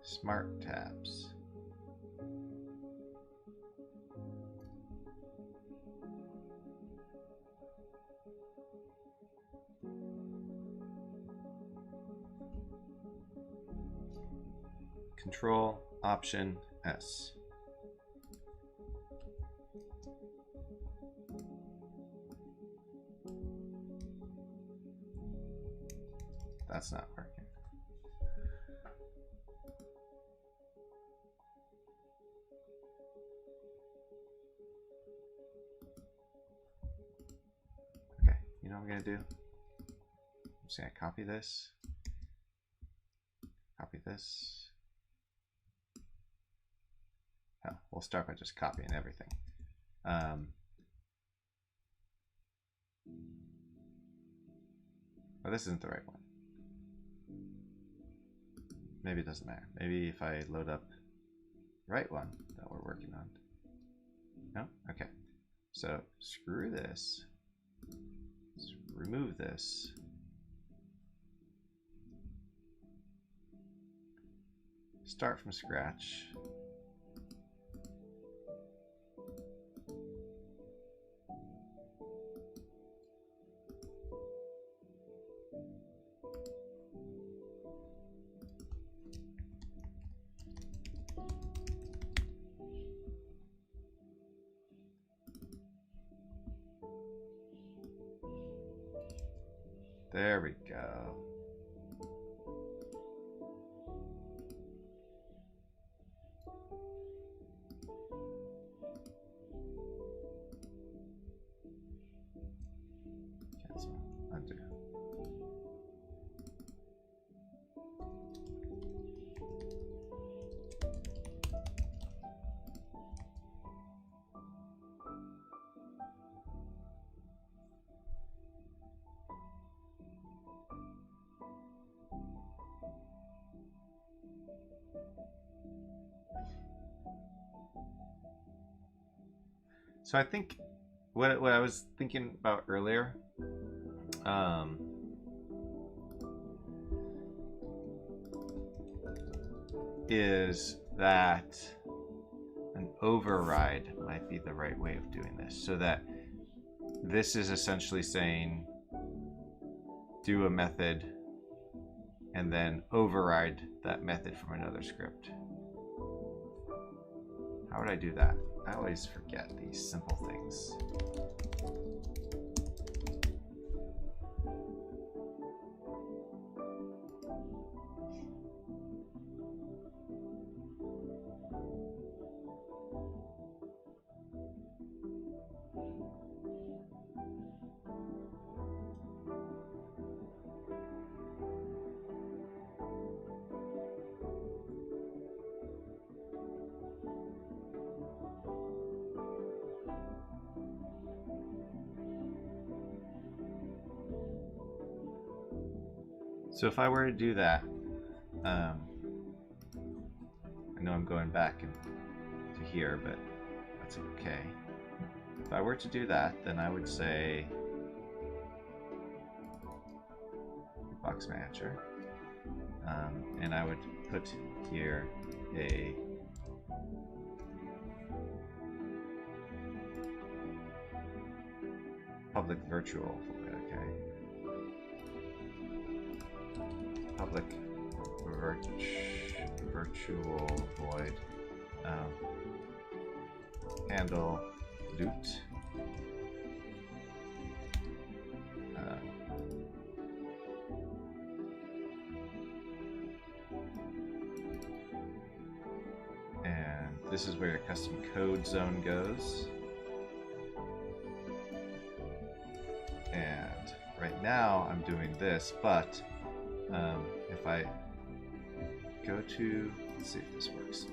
Smart tabs. Control Option S. That's not working. Okay, you know what I'm gonna do? I'm just gonna copy this. Copy this. Oh, we'll start by just copying everything. Oh, this isn't the right one. Maybe it doesn't matter. Maybe if I load up the right one that we're working on. No? Okay. So screw this. Let's remove this. Start from scratch. There we go. Cancel. Undo. So I think what I was thinking about earlier, is that an override might be the right way of doing this. So that this is essentially saying do a method and then override that method from another script. How would I do that? I always forget these simple things. So if I were to do that, I know I'm going back to here, but that's okay. If I were to do that, then I would say box manager, and I would put here a public virtual, okay. Public virtual void handle loot and this is where your custom code zone goes. And right now I'm doing this, but if I go to Let's see if this works.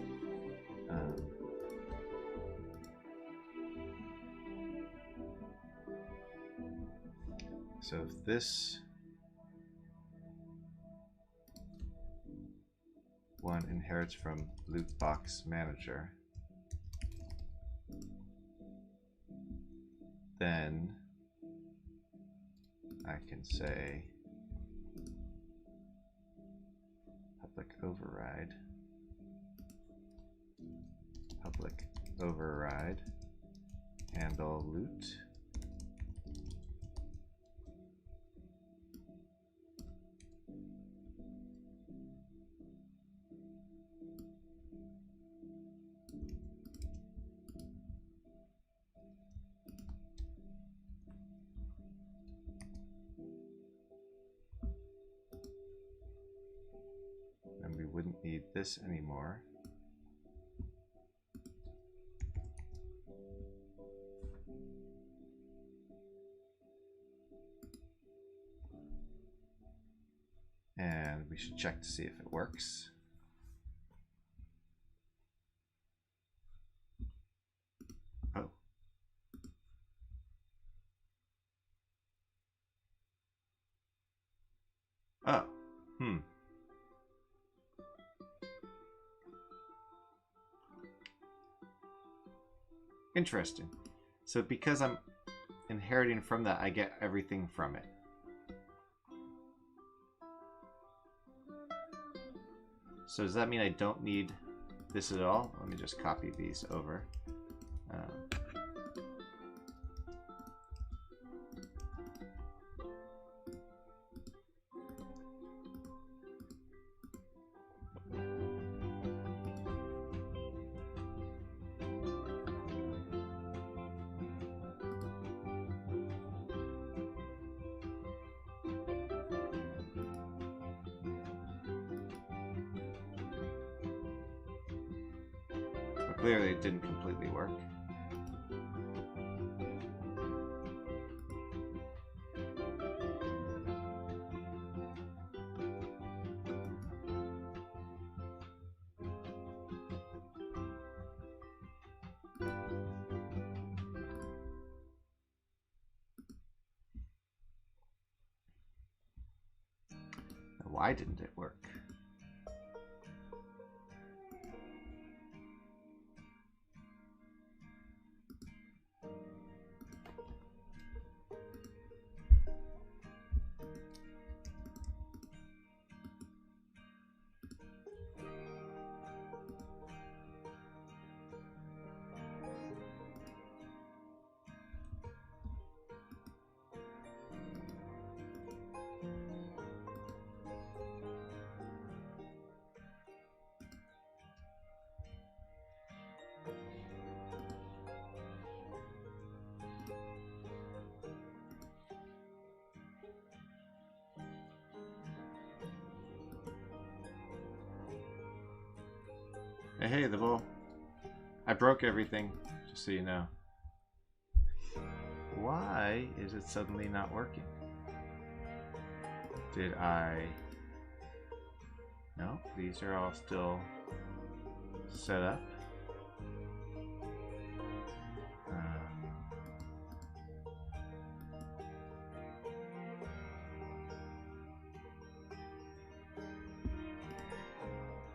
So if this one inherits from loot box manager, then I can say public override handle loot. And we wouldn't need this anymore. And we should check to see if it works. Oh. Oh. Interesting. So because I'm inheriting from that, I get everything from it. So does that mean I don't need this at all? Let me just copy these over. Clearly it didn't completely work. Why didn't it work? Hey, the bull. I broke everything, just so you know. Why is it suddenly not working? Did I... No, these are all still set up.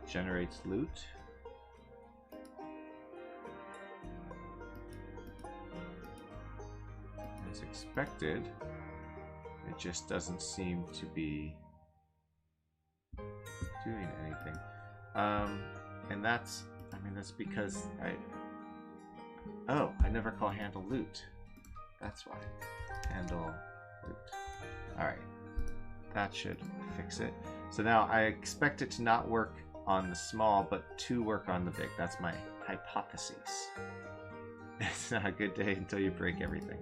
Generates loot. As expected, it just doesn't seem to be doing anything. And that's, I mean, that's because I never call handle loot. That's why. Handle loot. Alright. That should fix it. So now I expect it to not work on the small, but to work on the big. That's my hypothesis. It's not a good day until you break everything.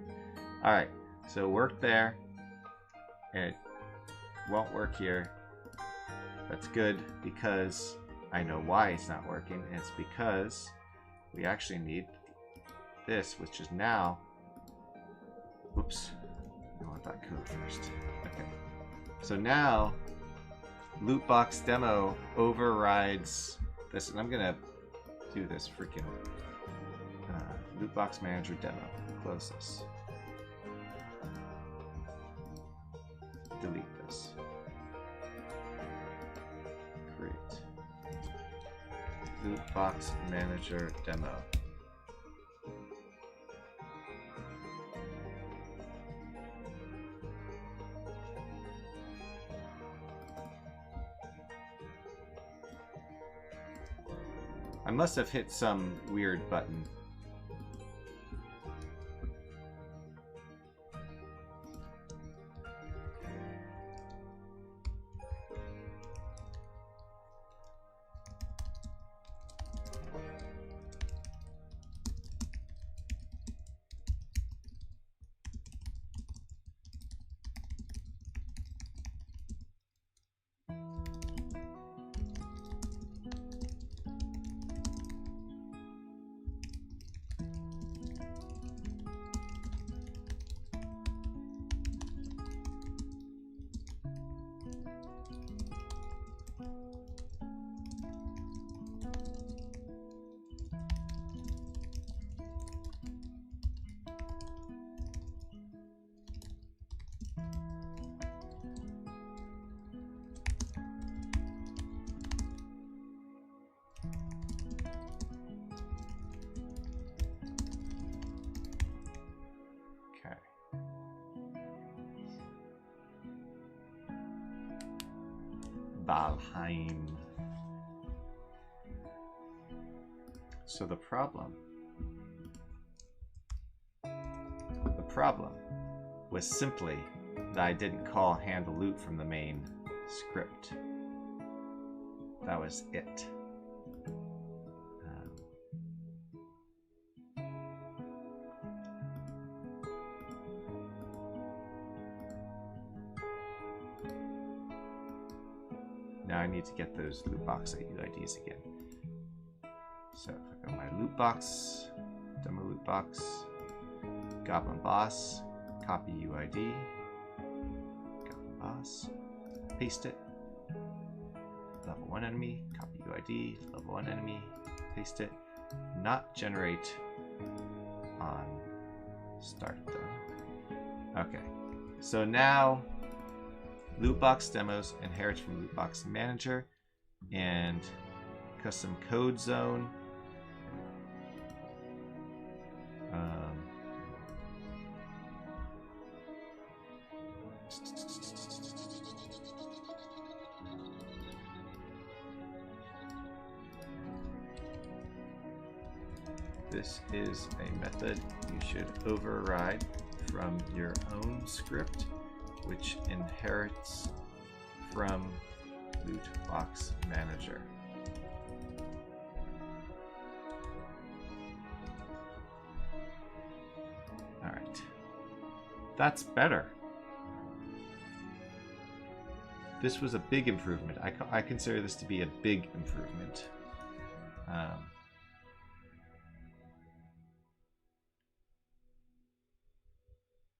Alright, so work there. It won't work here. That's good because I know why it's not working. It's because we actually need this, which is now... Whoops. I want that code first. Okay. So now, Lootbox Demo overrides Listen, I'm gonna do this freaking loot box manager demo. Close this. Delete this. Create. Loot box manager demo. I must have hit some weird button. Valheim. So the problem was simply that I didn't call handle loot from the main script. That was it. Now I need to get those loot box UIDs again. So if I go my loot box, demo loot box, goblin boss, copy UID, goblin boss, paste it, level 1 enemy, copy UID, level 1 enemy, paste it, not generate on start though. Okay, so now loot box demos inherits from loot box manager, and custom code zone. This is a method you should override from your own script, which inherits from loot box manager. All right, that's better. This was a big improvement. I consider this to be a big improvement.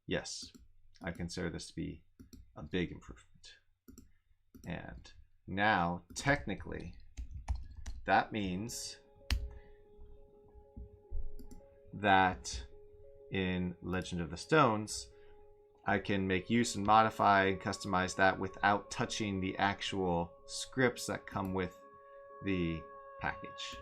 Yes, I consider this to be a big improvement. And now, technically, that means that in Legend of the Stones, I can make use and modify and customize that without touching the actual scripts that come with the package.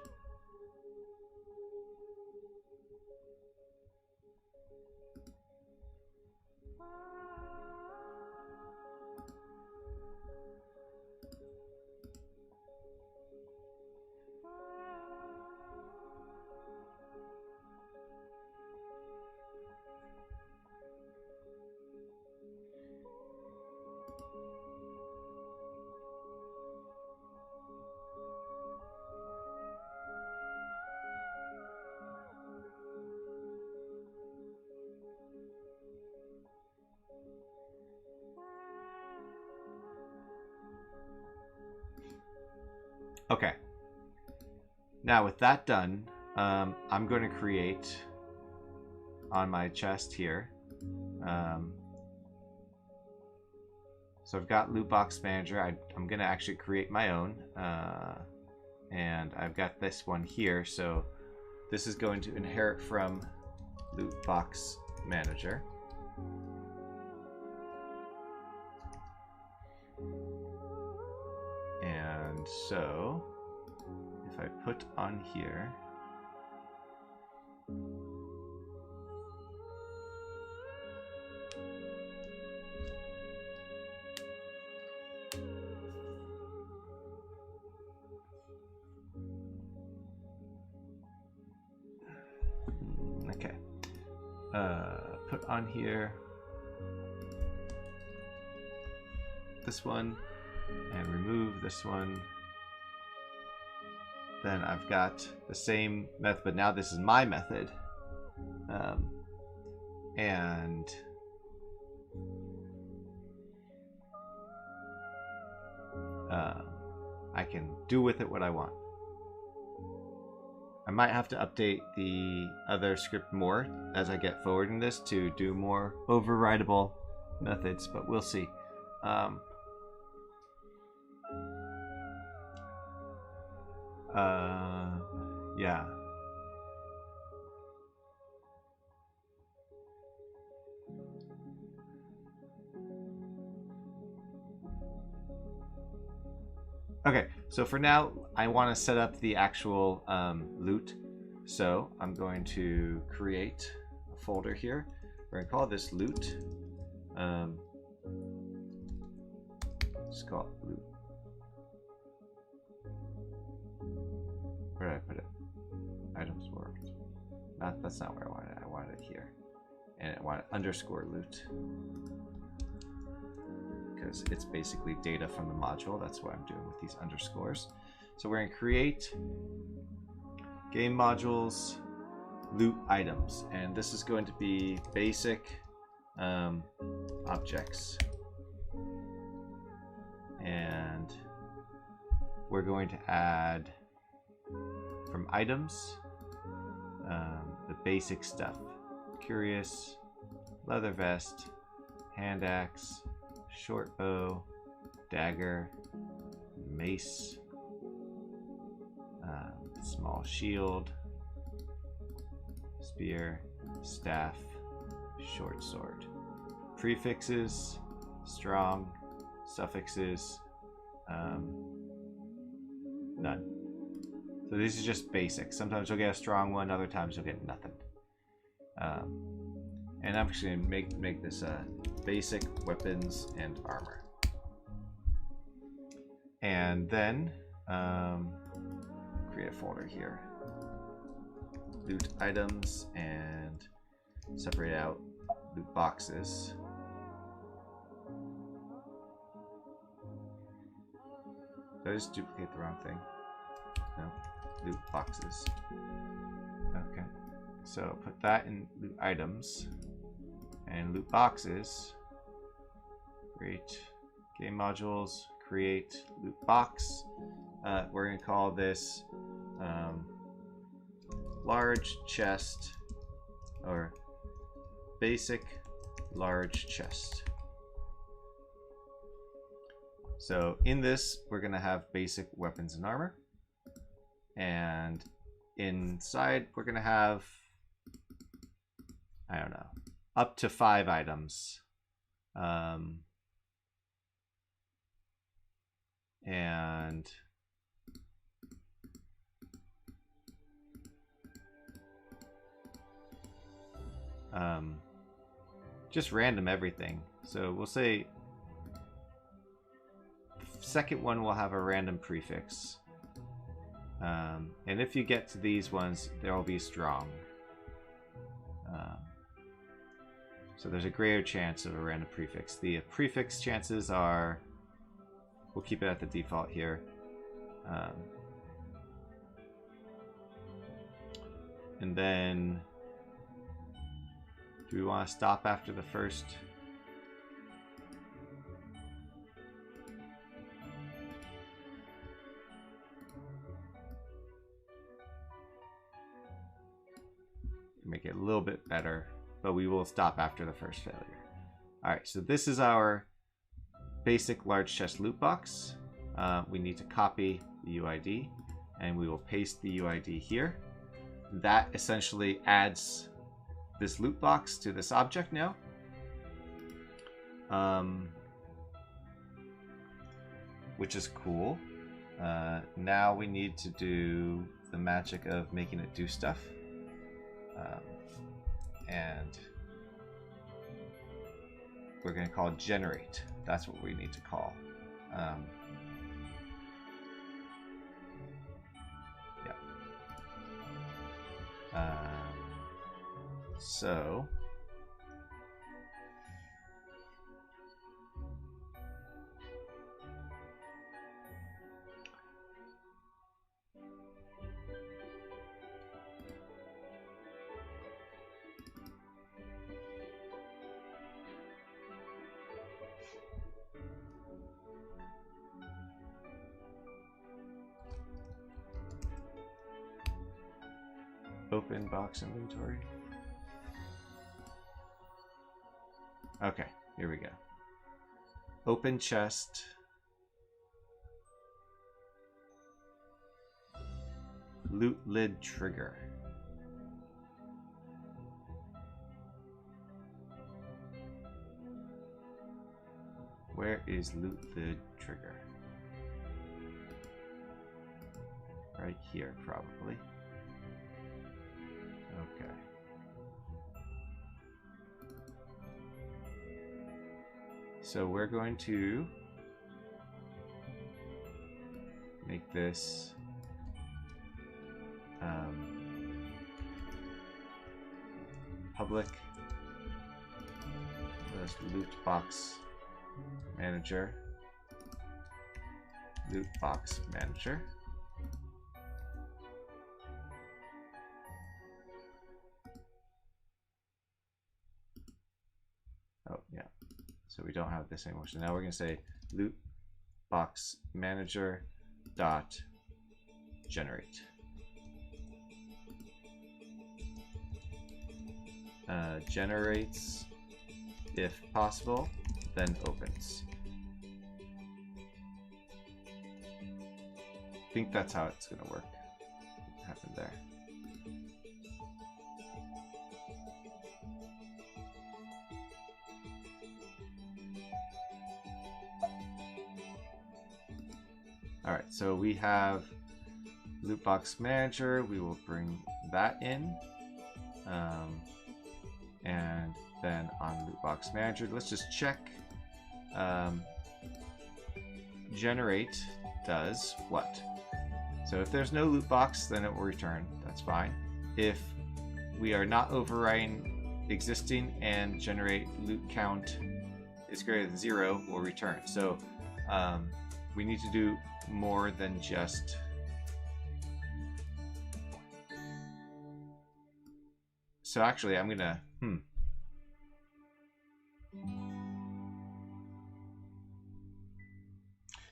Okay. Now with that done, I'm going to create on my chest here. So I've got loot box manager. I'm going to actually create my own. And I've got this one here, so this is going to inherit from loot box manager. And so if I put on here put on here this one and remove this one, then I've got the same method, but now this is my method. And I can do with it what I want. I might have to update the other script more as I get forward in this to do more overridable methods, but we'll see. Yeah. Okay, so for now, I want to set up the actual loot. So I'm going to create a folder here. We're going to call this loot. Just call it loot. Where did I put it? Items worked. That's not where I wanted it. I wanted it here. And I want it underscore loot. Because it's basically data from the module. That's what I'm doing with these underscores. So we're going to create game modules loot items, and this is going to be basic objects, and we're going to add from items the basic stuff: curious, leather vest, hand axe, short bow, dagger, mace, small shield, spear, staff, short sword. Prefixes, strong, suffixes, none. So this is just basic. Sometimes you'll get a strong one, other times you'll get nothing. And I'm actually going to make this basic weapons and armor. And then create a folder here. Loot items, and separate out loot boxes. Did I just duplicate the wrong thing? No. Loot boxes. Okay. So put that in loot items and loot boxes. Create game modules. Create loot box. We're going to call this large chest, or basic large chest. So in this, we're going to have basic weapons and armor. And inside, we're going to have, I don't know, up to 5 items. And just random everything. So we'll say the second one will have a random prefix. And if you get to these ones, there will be strong. So there's a greater chance of a random prefix. The prefix chances are, we'll keep it at the default here. And then, do we want to stop after the first? Make it a little bit better, but we will stop after the first failure. Alright, so this is our basic large chest loot box. We need to copy the UID. and we will paste the UID here. That essentially adds this loot box to this object now. Which is cool. Now we need to do the magic of making it do stuff. And we're going to call it generate. That's what we need to call. So open box inventory. Okay, here we go. Open chest. Loot lid trigger. Where is loot lid trigger? Right here, probably. Okay. So we're going to make this public list loot box manager, loot box manager. Oh yeah, so we don't have this anymore. So now we're going to say loot box manager dot generate. Generates if possible, then opens. I think that's how it's going to work. What happened there? Alright, so we have loot box manager. We will bring that in. And then on loot box manager, let's just check. Generate does what? So if there's no loot box, then it will return. That's fine. If we are not overriding existing and generate loot count is greater than 0, we'll return. So we need to do more than just so actually I'm gonna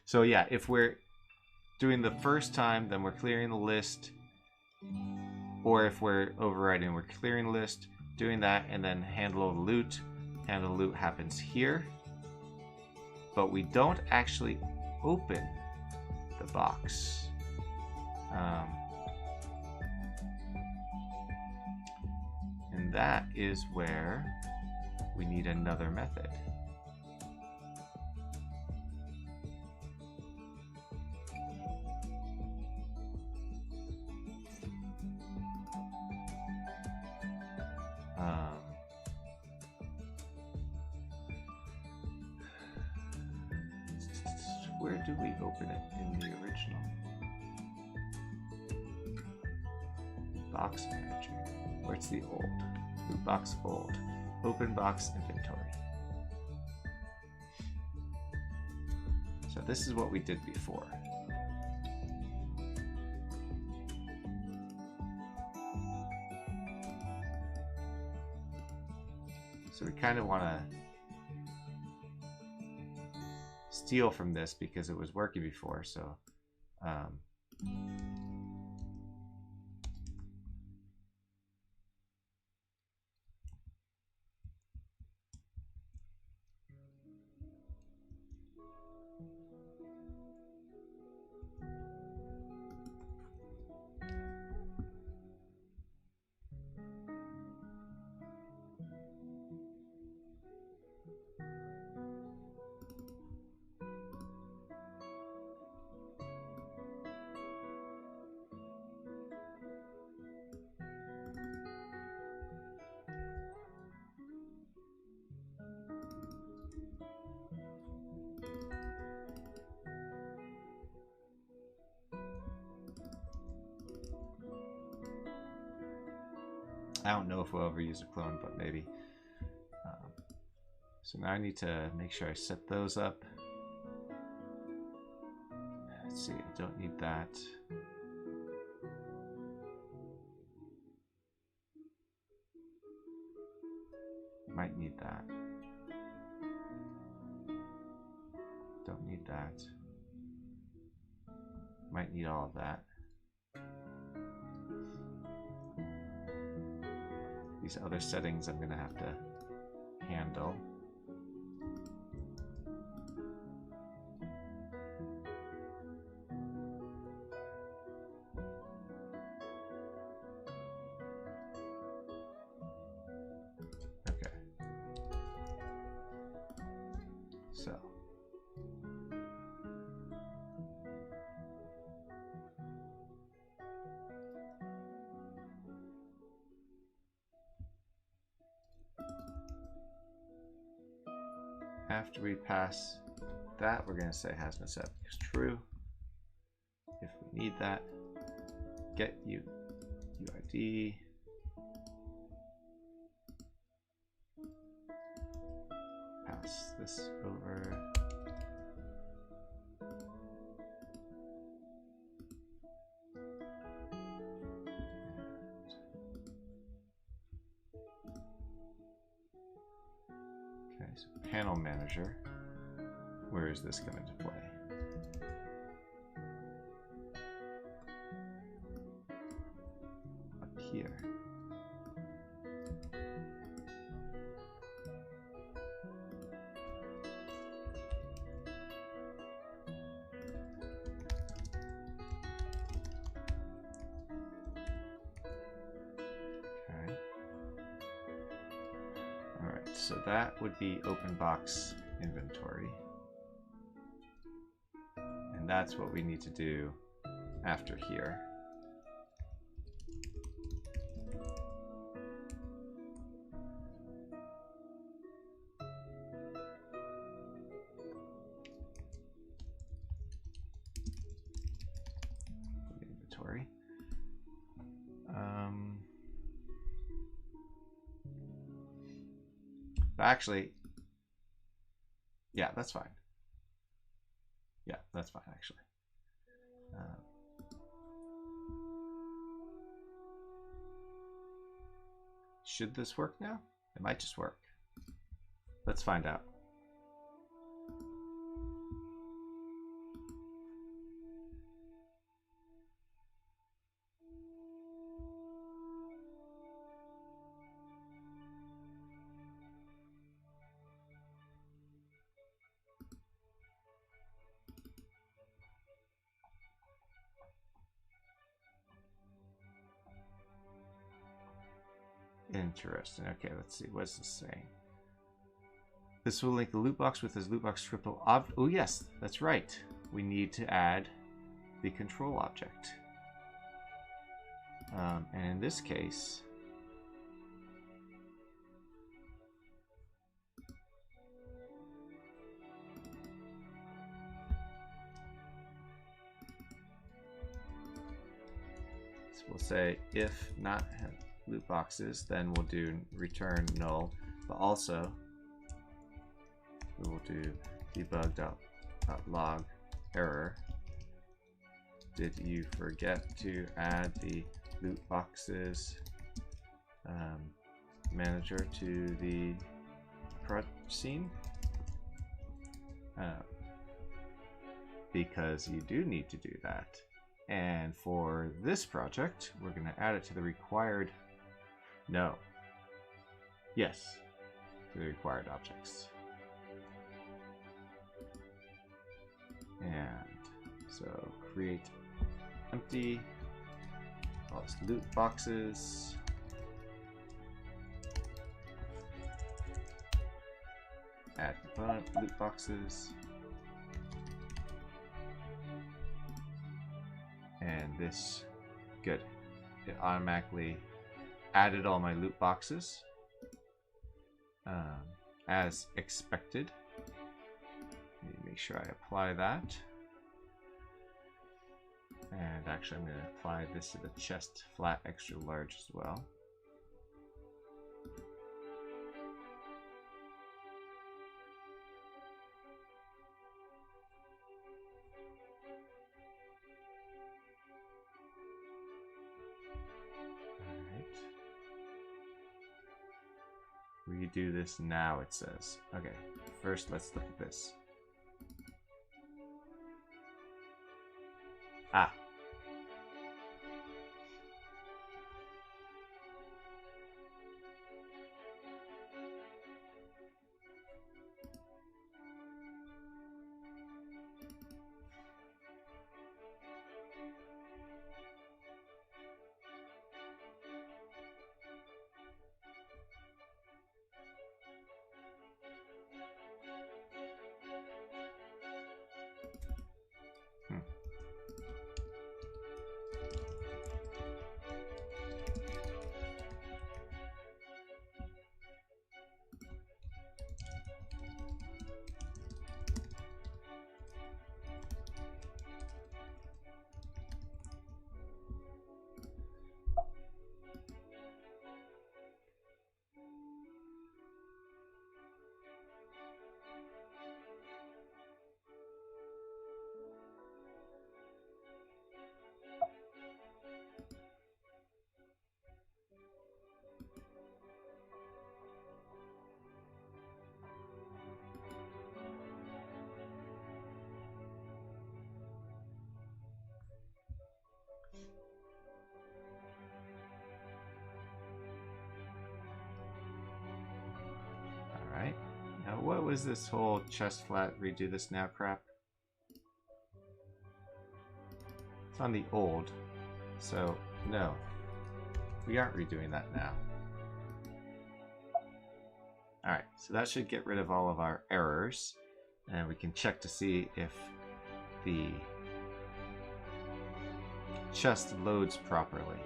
so yeah, if we're doing the first time, then we're clearing the list, or if we're overriding, we're clearing the list, doing that, and then handle the loot. Handle the loot happens here, but we don't actually open the box. And that is where we need another method. Where do we open it in the original? Box manager. Where's the old? Loot box old. Open box inventory. So this is what we did before. So we kind of want to steal from this because it was working before, so I don't know if we'll ever use a clone, but maybe. So now I need to make sure I set those up. Let's see, I don't need that. Might need that. Don't need that. Might need all of that. These other settings I'm gonna have to handle. Okay. So. After we pass that, we're going to say has been set because true. If we need that, get UID. Pass this over. So panel manager, where is this coming to play? Up here. So that would be open box inventory. And that's what we need to do after here. Inventory. Actually, yeah, that's fine. Yeah, that's fine, actually. Should this work now? It might just work. Let's find out. Interesting. Okay, let's see. What's this saying? This will link the loot box with this loot box scriptable object. Oh, yes, that's right. We need to add the control object. And in this case, so we'll say if not loot boxes, then we'll do return null, but also we will do debug.log error. Did you forget to add the loot boxes manager to the prod scene? Because you do need to do that. And for this project, we're going to add it to the required. No. Yes. To the required objects. And so create empty. All its loot boxes. Add component loot boxes. And this, good. It automatically added all my loot boxes as expected. Let me make sure I apply that. And actually I'm going to apply this to the chest flat extra large as well. Redo this now, it says. Okay, first let's look at this. Ah. Alright. Now what was this whole chest flat redo this now crap? It's on the old. So, no. We aren't redoing that now. Alright, so that should get rid of all of our errors. And we can check to see if the chest loads properly.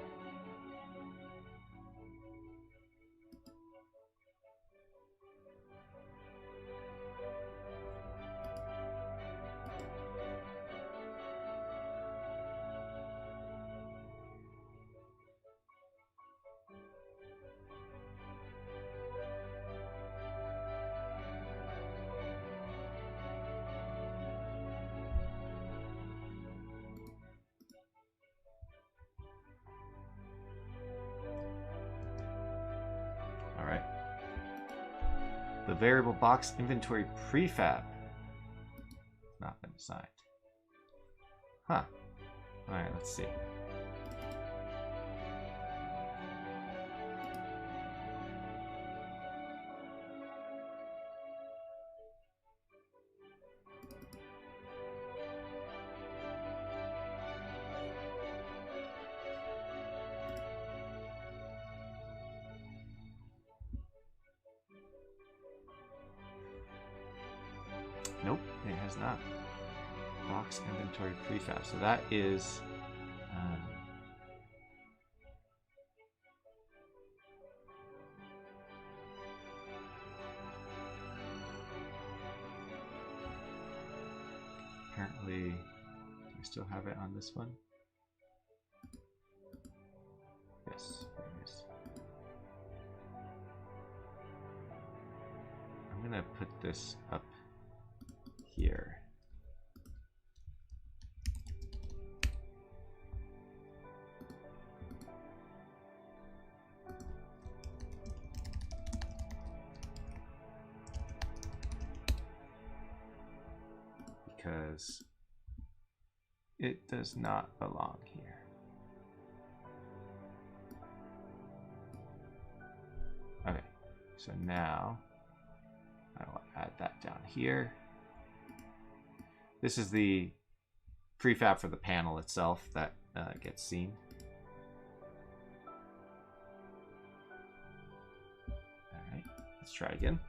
Alright. The variable box inventory prefab. It's not been assigned. Huh. Alright, let's see. Nope, it has not. Box inventory prefab. So that is apparently, do we still have it on this one? Yes, there it is. I'm gonna put this up here. Because it does not belong here. Okay, so now I will add that down here. This is the prefab for the panel itself that gets seen. All right, let's try again.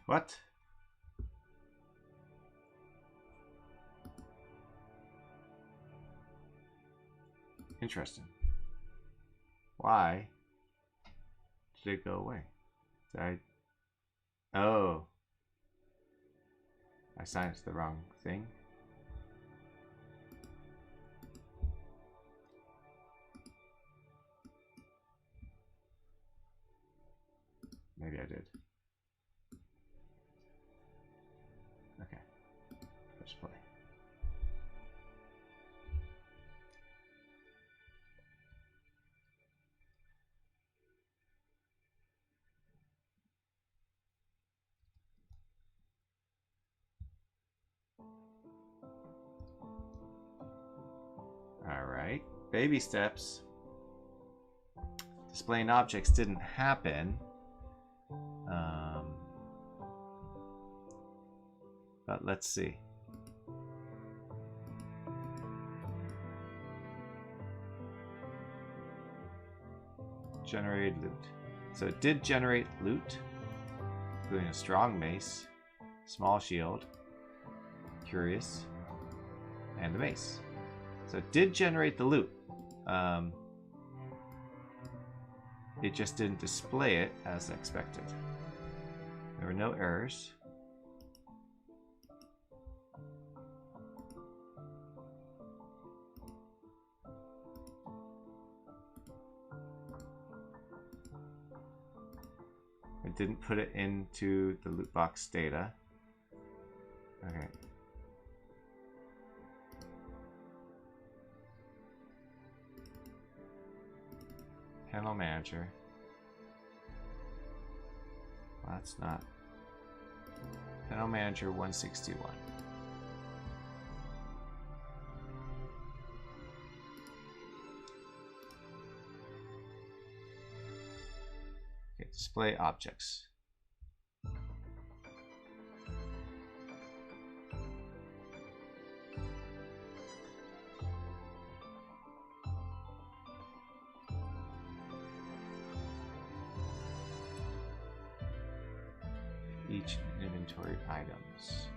What? Interesting. Why did it go away? Did I... Oh. I signed the wrong thing. Maybe I did. Okay. Let's play. Alright. Baby steps. Displaying objects didn't happen. But let's see. Generated loot. So it did generate loot, including a strong mace, small shield, curious, and a mace. So it did generate the loot. It just didn't display it as expected. There were no errors. It didn't put it into the loot box data. Okay. Panel manager. Well, that's not. Panel manager 161. Okay, display objects. Each inventory items.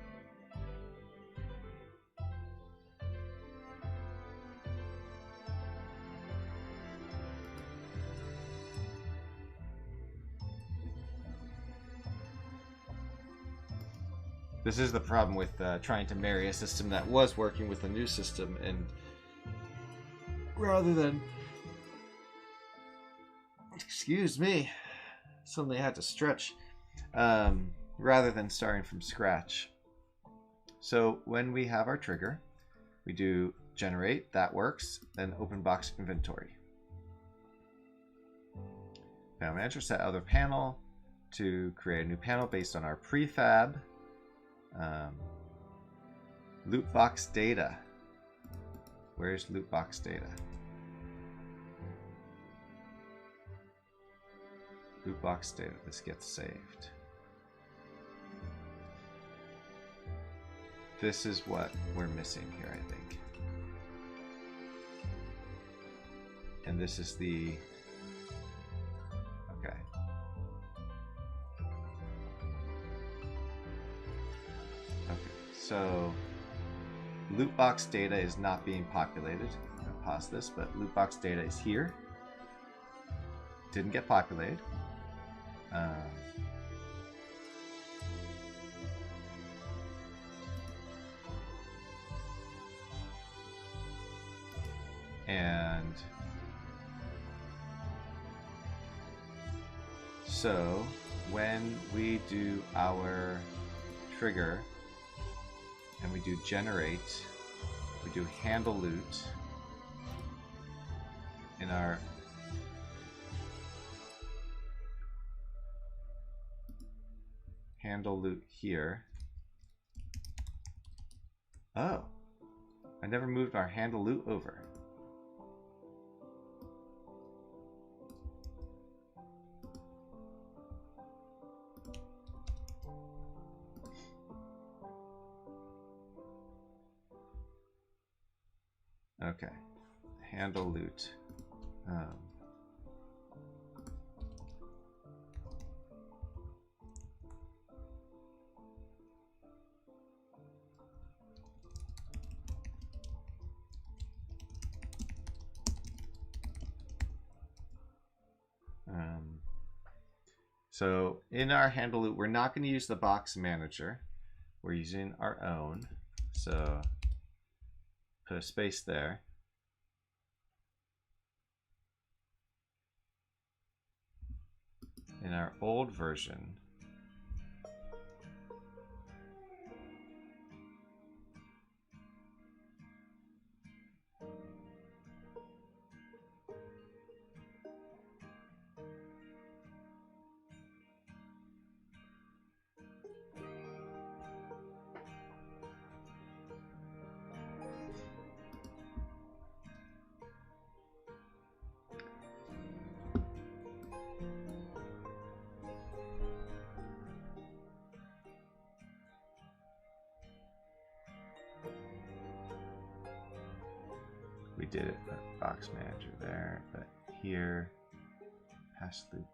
This is the problem with trying to marry a system that was working with a new system, and rather than, excuse me, suddenly had to stretch. Rather than starting from scratch. So when we have our trigger, we do generate, that works, then open box inventory. Panel manager, set other panel to create a new panel based on our prefab. Loot box data. Where's loot box data? Loot box data, this gets saved. This is what we're missing here, I think. And this is the... Okay. Okay, so loot box data is not being populated. I'm gonna pause this, but loot box data is here. Didn't get populated. And so when we do our trigger and we do generate, we do handle loot in our handle loot here. Oh, I never moved our handle loot over. Okay, handle loot. So in our handle loot, we're not going to use the box manager. We're using our own. So put a space there. in our old version, we did it for box manager there, but here, pass through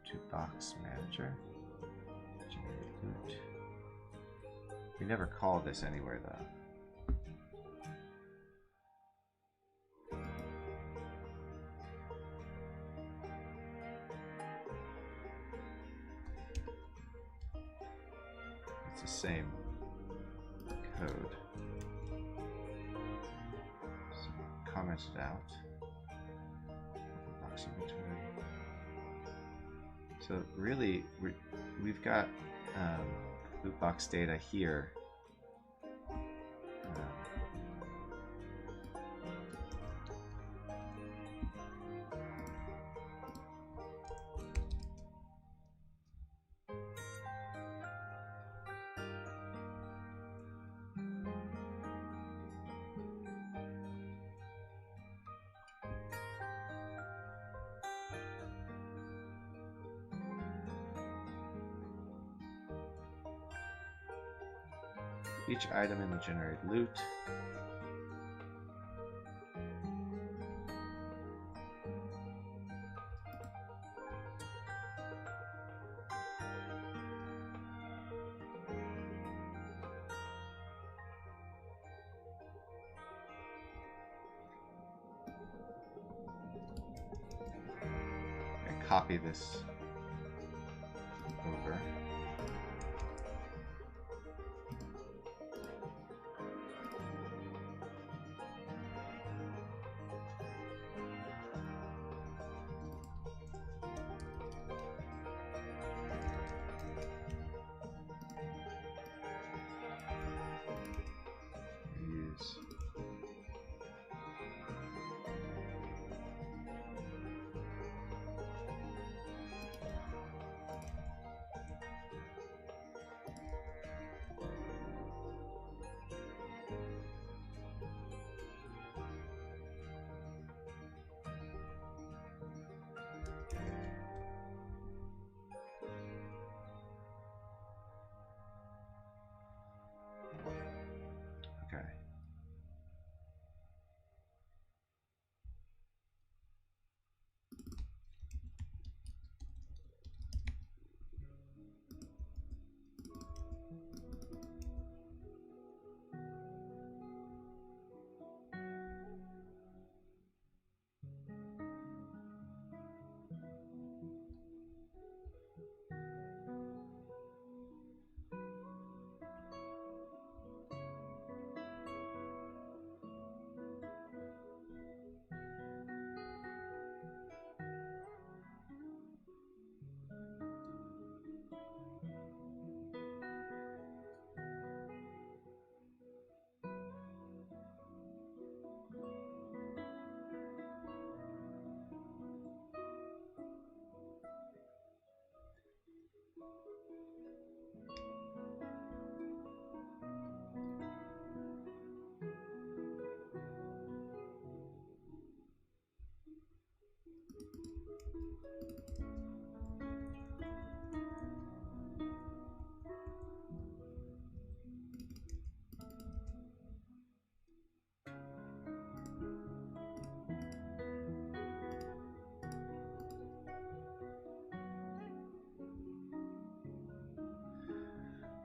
to box manager. Generate loot. We never call this anywhere though. It's the same code. So comment it out. Box inventory. So really, we've got loot box data here. Each item in the generated loot. And copy this over. Okay.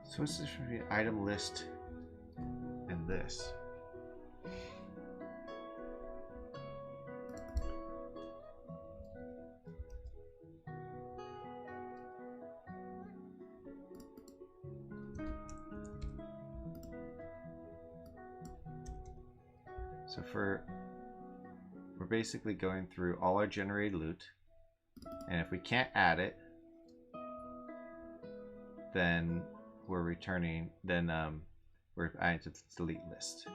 So what's the difference between item list and this? So we're basically going through all our generated loot, and if we can't add it, then we're returning, then we're adding to the delete list.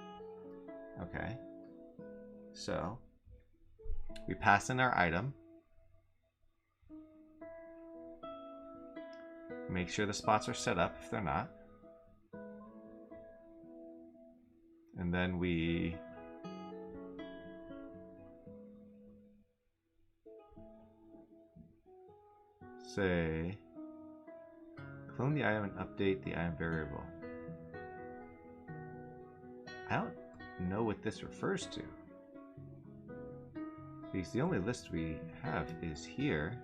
Okay. So we pass in our item. Make sure the spots are set up if they're not. And then we say clone the item and update the item variable. I don't know what this refers to, because the only list we have is here.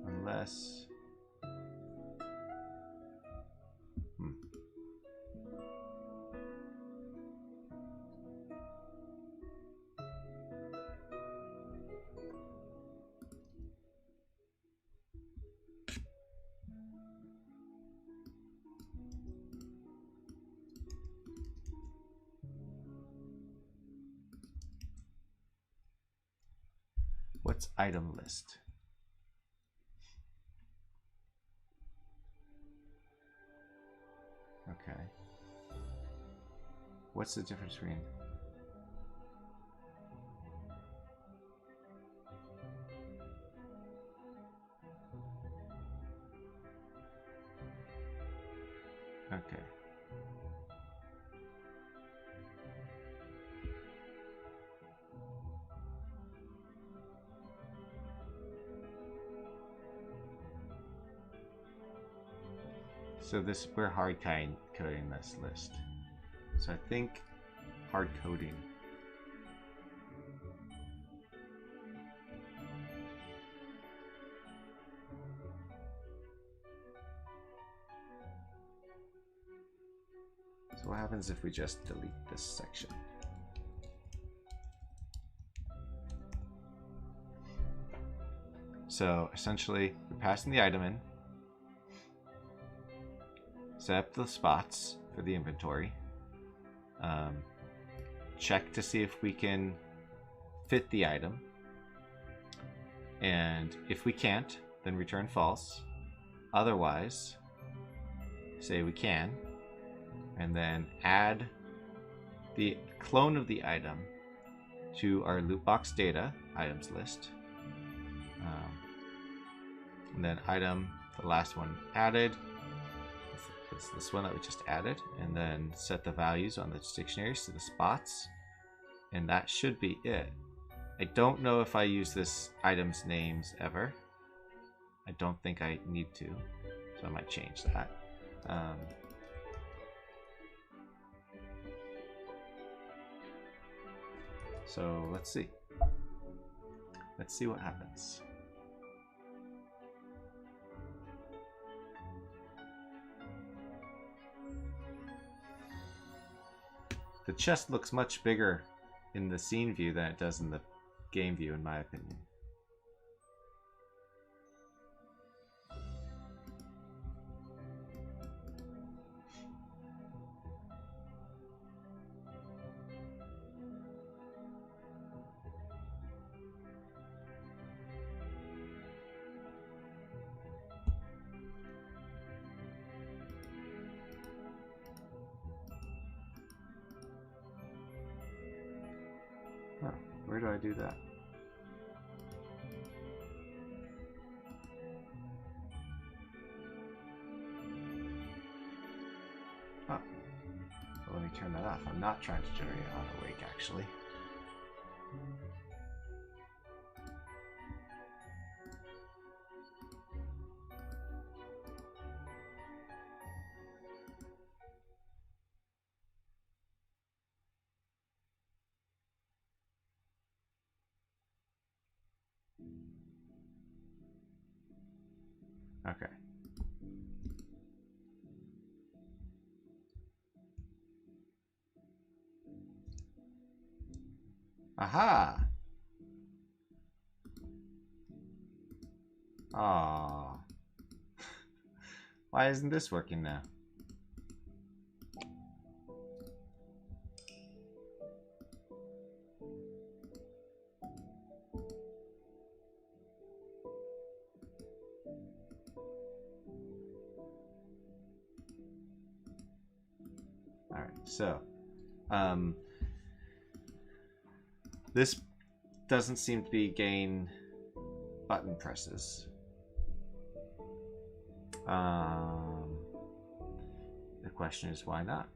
Unless... What's item list? Okay. What's the difference between... Okay. So this, we're hard coding this list. So I think hard coding. So what happens if we just delete this section? So essentially, we're passing the item in, set up the spots for the inventory, check to see if we can fit the item, and if we can't, then return false. Otherwise, say we can, and then add the clone of the item to our loot box data items list, and then item, the last one added, is this one that we just added, and then set the values on the dictionaries to the spots, and that should be it. I don't know if I use this item's names ever. I don't think I need to, so I might change that. So let's see. Let's see what happens. The chest looks much bigger in the scene view than it does in the game view, in my opinion. Huh, where do I do that? Oh, so let me turn that off. I'm not trying to generate auto wake, actually. Okay. Aha! Aww. Why isn't this working now? Alright, so this doesn't seem to be gain button presses. The question is, why not?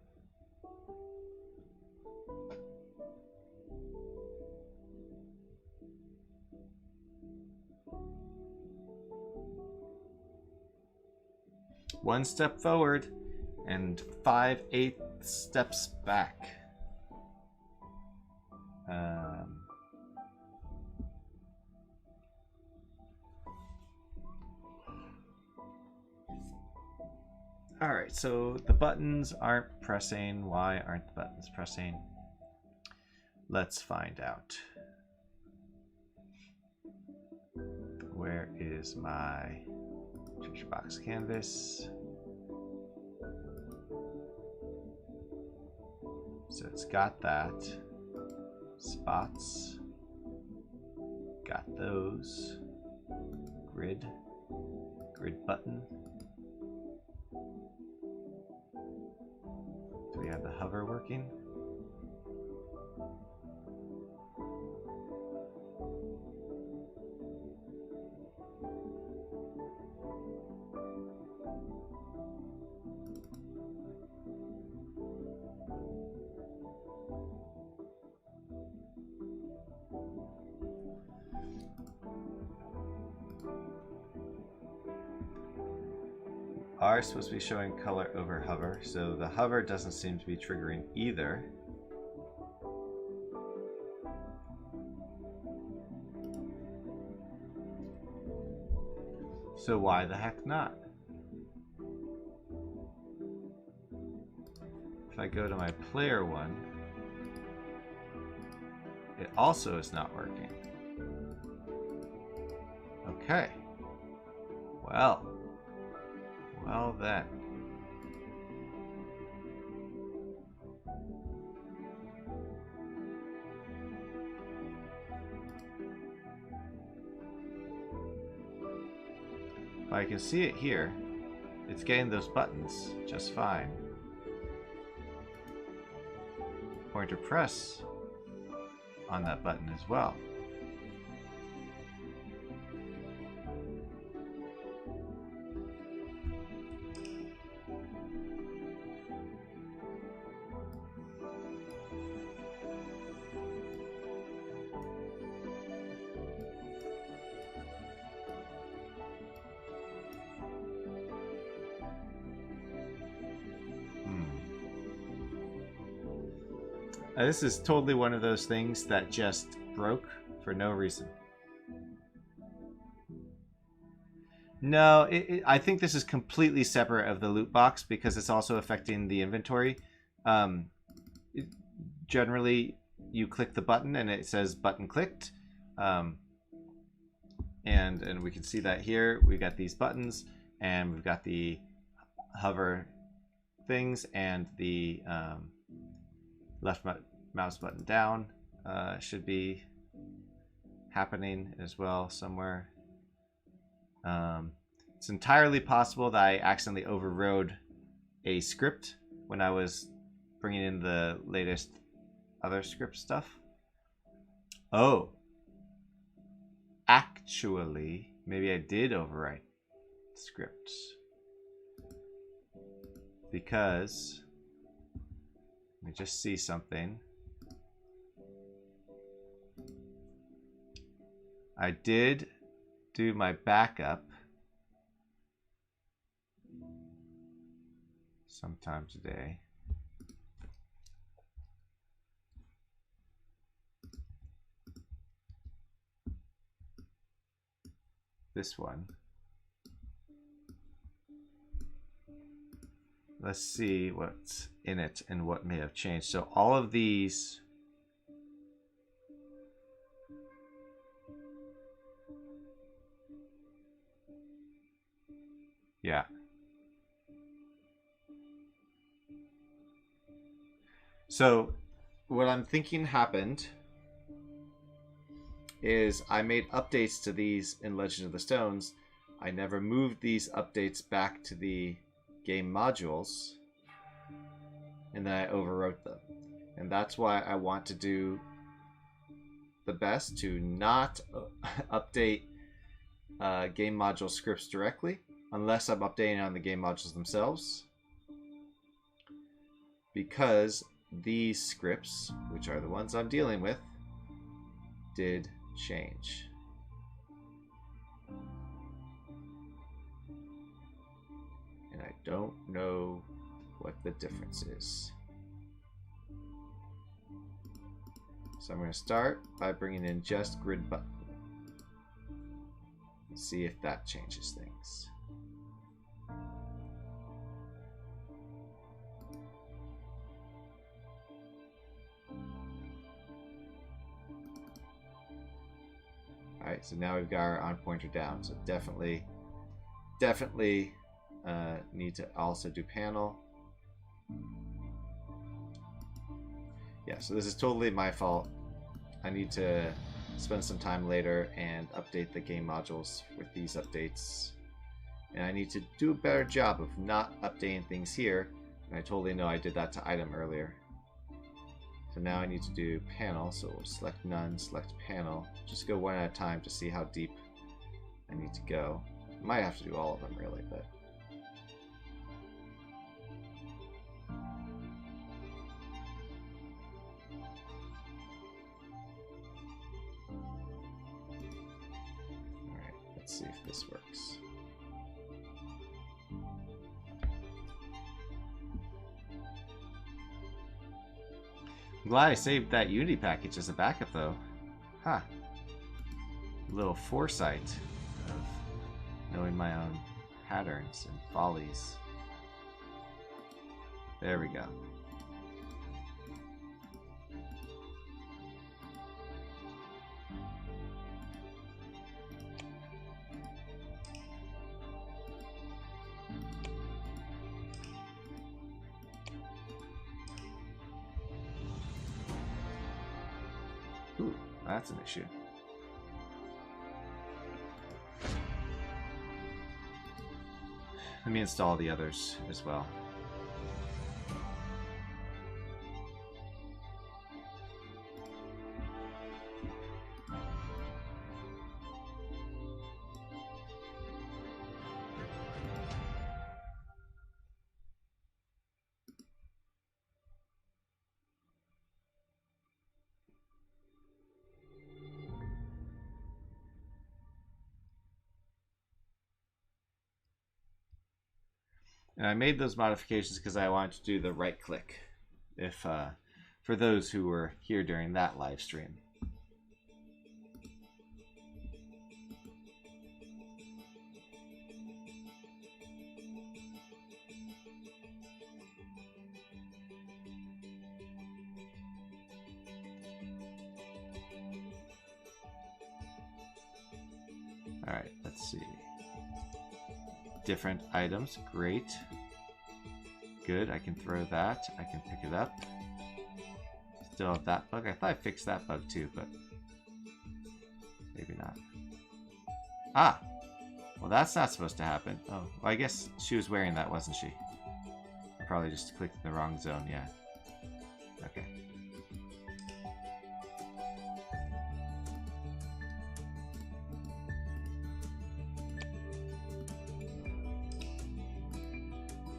One step forward and 5/8 steps back. Alright, so the buttons aren't pressing. Why aren't the buttons pressing? Let's find out. Where is my treasure box canvas? So it's got that. Spots. Got those. Grid. Grid button. Do we have the hover working? Are supposed to be showing color over hover, so the hover doesn't seem to be triggering either. So why the heck not? If I go to my player one, it also is not working. Okay. Well then. If I can see it here, it's getting those buttons just fine. Pointer press on that button as well. This is totally one of those things that just broke for no reason. No, I think this is completely separate of the loot box because it's also affecting the inventory. Generally, you click the button and it says button clicked. And we can see that here. We got these buttons and we've got the hover things and the left mouse button down should be happening as well somewhere. It's entirely possible that I accidentally overrode a script when I was bringing in the latest other script stuff. Oh, actually, maybe I did overwrite scripts because let me just see something. I did do my backup sometime today. This one. Let's see what's in it and what may have changed. So all of these Yeah. So, what I'm thinking happened is I made updates to these in Legend of the Stones. I never moved these updates back to the game modules, and then I overwrote them. And that's why I want to do the best to not update game module scripts directly, unless I'm updating on the game modules themselves. Because these scripts, which are the ones I'm dealing with, did change. And I don't know what the difference is. So I'm going to start by bringing in just grid button. And see if that changes things. Alright, so now we've got our on pointer down. So definitely need to also do panel. Yeah, so this is totally my fault. I need to spend some time later and update the game modules with these updates. And I need to do a better job of not updating things here. And I totally know I did that to item earlier. So now I need to do panel, so we'll select none, select panel. Just go one at a time to see how deep I need to go. I might have to do all of them really, but... Alright, let's see if this works. I'm glad I saved that Unity package as a backup, though. Huh. A little foresight of knowing my own patterns and follies. There we go. Ooh, that's an issue. Let me install the others as well. And I made those modifications because I wanted to do the right click, if for those who were here during that live stream. All right, let's see. Different items, great. Good, I can throw that. I can pick it up. Still have that bug. I thought I fixed that bug too, but maybe not. Ah! Well, that's not supposed to happen. Oh, well, I guess she was wearing that, wasn't she? I probably just clicked in the wrong zone, yeah. Okay.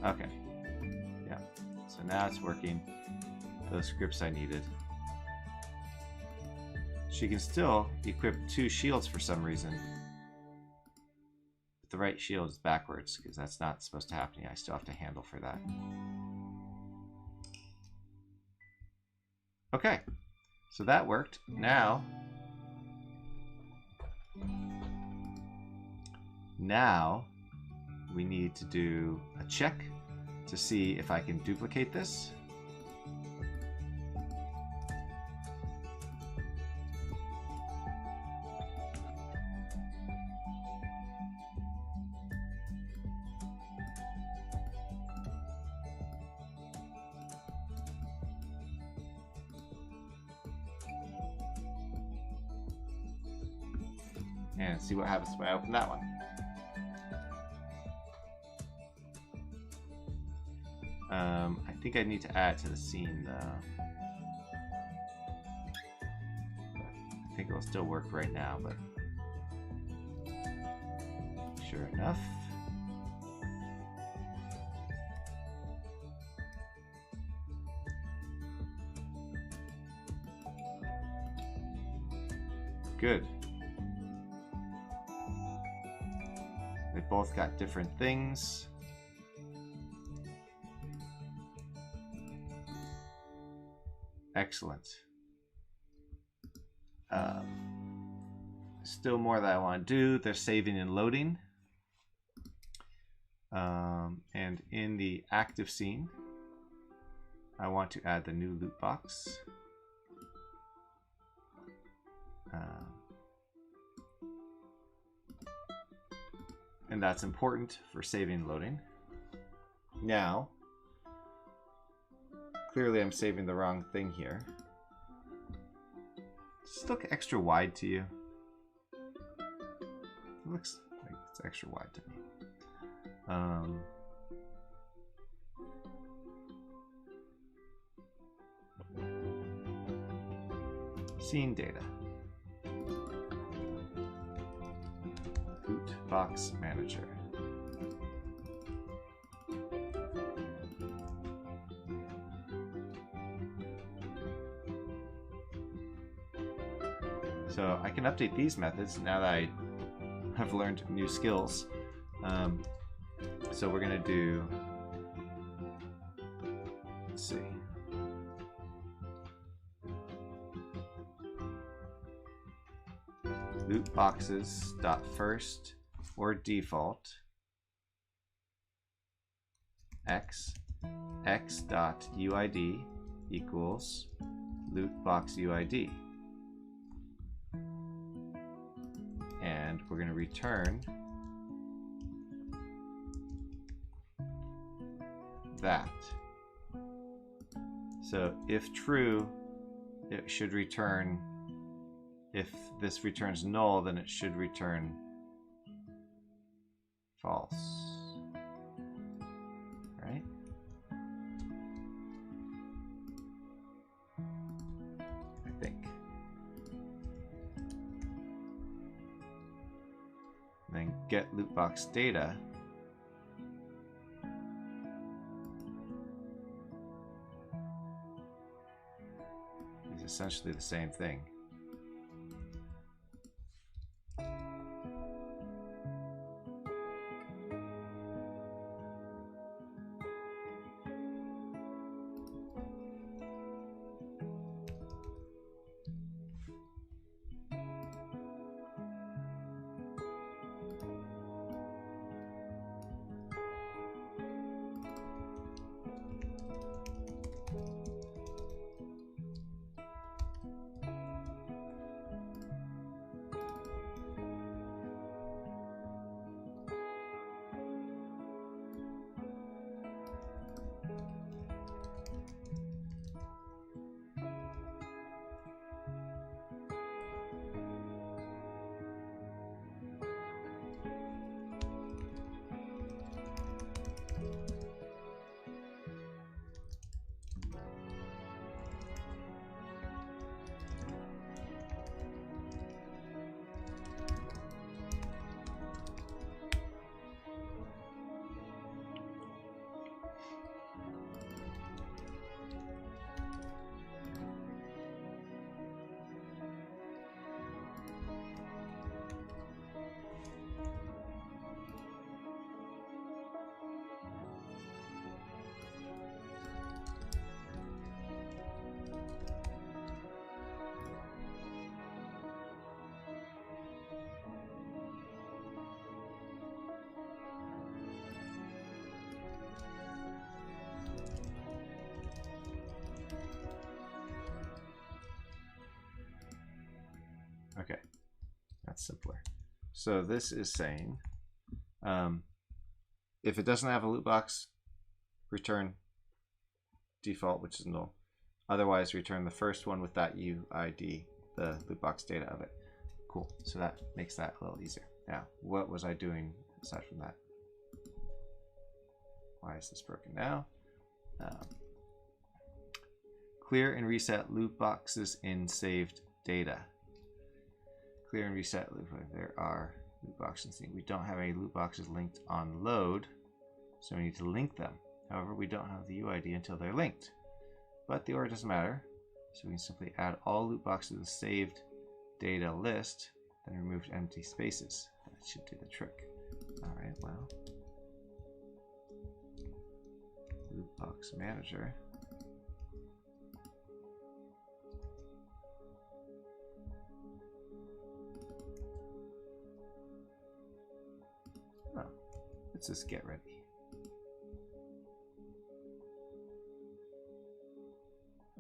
Okay. Yeah. So now it's working. Those scripts I needed. She can still equip 2 shields for some reason. But the right shield is backwards, because that's not supposed to happen. I still have to handle for that. Okay. So that worked. Now we need to do a check to see if I can duplicate this. and see what happens when I open that one. I think I need to add to the scene though. I think it'll still work right now, but sure enough. Good. They both got different things. Excellent. Still more that I want to do. They're saving and loading. And in the active scene, I want to add the new loot box. And that's important for saving and loading. Now, clearly I'm saving the wrong thing here. Does it look extra wide to you? It looks like it's extra wide to me. Scene data. Loot box manager. So I can update these methods now that I have learned new skills. So we're gonna do, let's see. Loot boxes dot first or default x dot uid equals loot box uid, and we're going to return that. So if true, it should return. If this returns null, then it should return false, right? I think. And then get loot box data. Is essentially the same thing. Okay, that's simpler. So this is saying, if it doesn't have a loot box, return default, which is null. Otherwise, return the first one with that UID, the loot box data of it. Cool. So that makes that a little easier. Now, what was I doing aside from that? Why is this broken now? Clear and reset loot boxes in saved data. Clear and reset loot. There are loot boxes. We don't have any loot boxes linked on load, so we need to link them. However, we don't have the UID until they're linked. But the order doesn't matter, so we can simply add all loot boxes to the saved data list, then remove empty spaces. That should do the trick. Alright, well. Loot box manager. Oh, let's just get ready.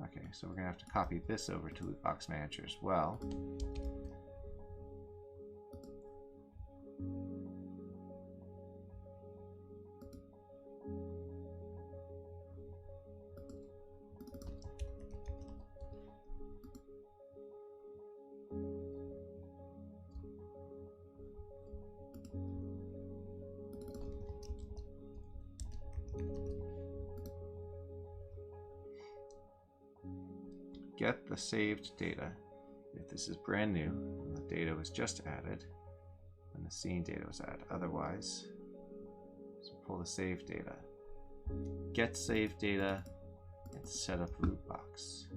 Okay, so we're going to have to copy this over to Loot Box Manager as well. Get the saved data. If this is brand new, and the data was just added, and the scene data was added. Otherwise, so pull the saved data. Get saved data and set up loot box.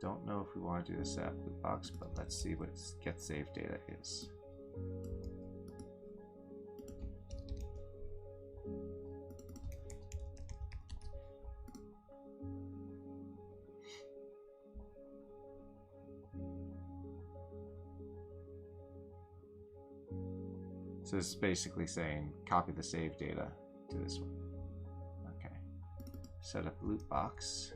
Don't know if we want to do the set up loot box, but let's see what get saved data is. So this is basically saying copy the save data to this one. Okay. Set up loot box.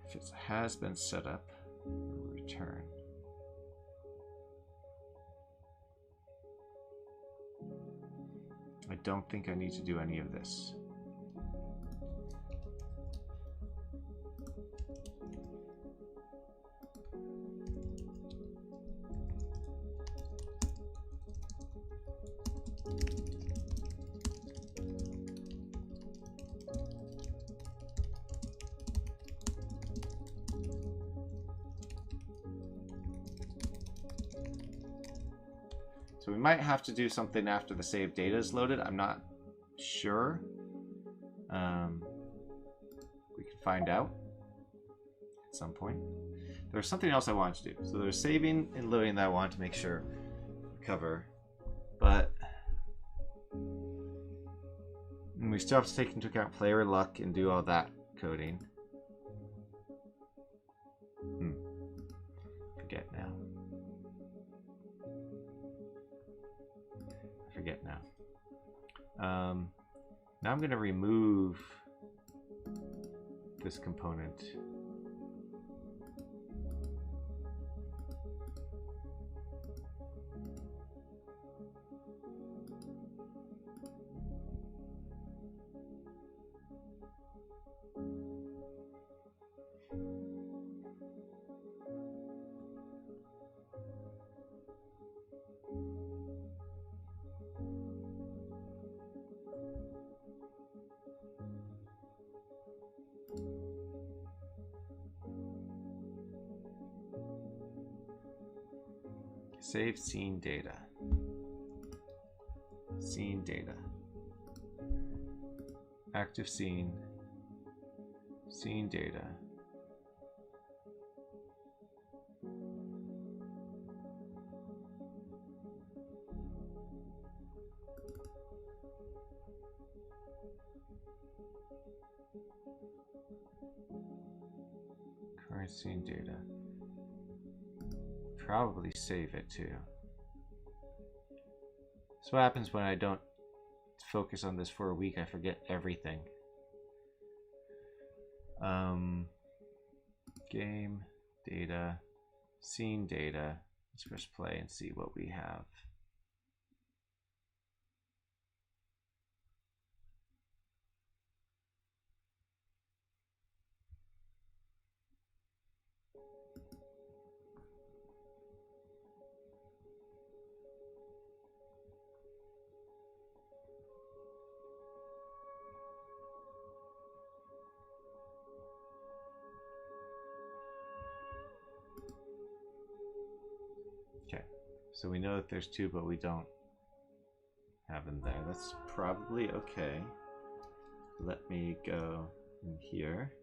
If it has been set up, return. I don't think I need to do any of this. So we might have to do something after the saved data is loaded. I'm not sure. We can find out at some point. There's something else I wanted to do. So there's saving and loading that I wanted to make sure we cover. But we still have to take into account player luck and do all that coding. Forget now. Forget now. Now I'm going to remove this component. Save scene data. Scene data. Active scene. Scene data. Current scene data. Probably save it too. So what happens when I don't focus on this for a week? I forget everything. Game data, scene data, Let's press play and see what we have. Okay, so we know that there's 2, but we don't have them there. That's probably okay. Let me go in here.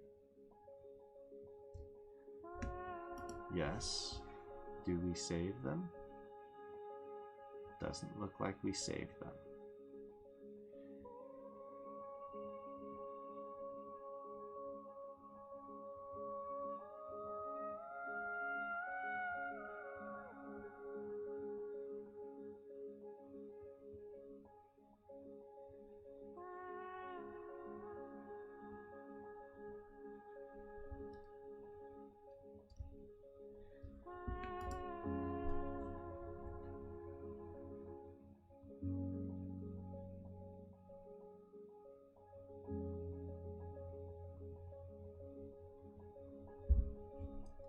Yes. Do we save them? Doesn't look like we saved them.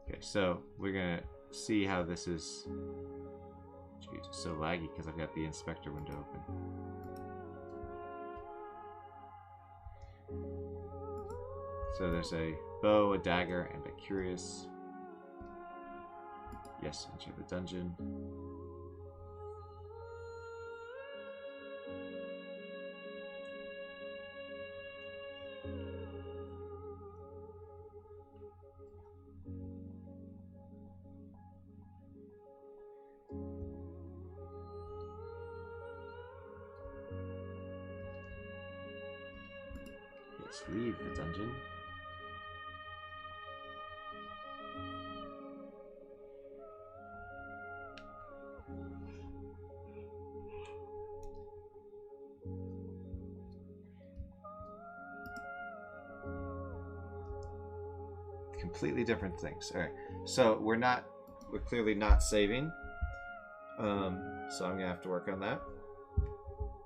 Okay, so we're gonna see how this is. Jeez, it's so laggy because I've got the inspector window open. So there's a bow, a dagger, and a curious. Yes, enter the dungeon. Yes, leave the dungeon. Completely different things. All right, so we're clearly not saving. So I'm gonna have to work on that.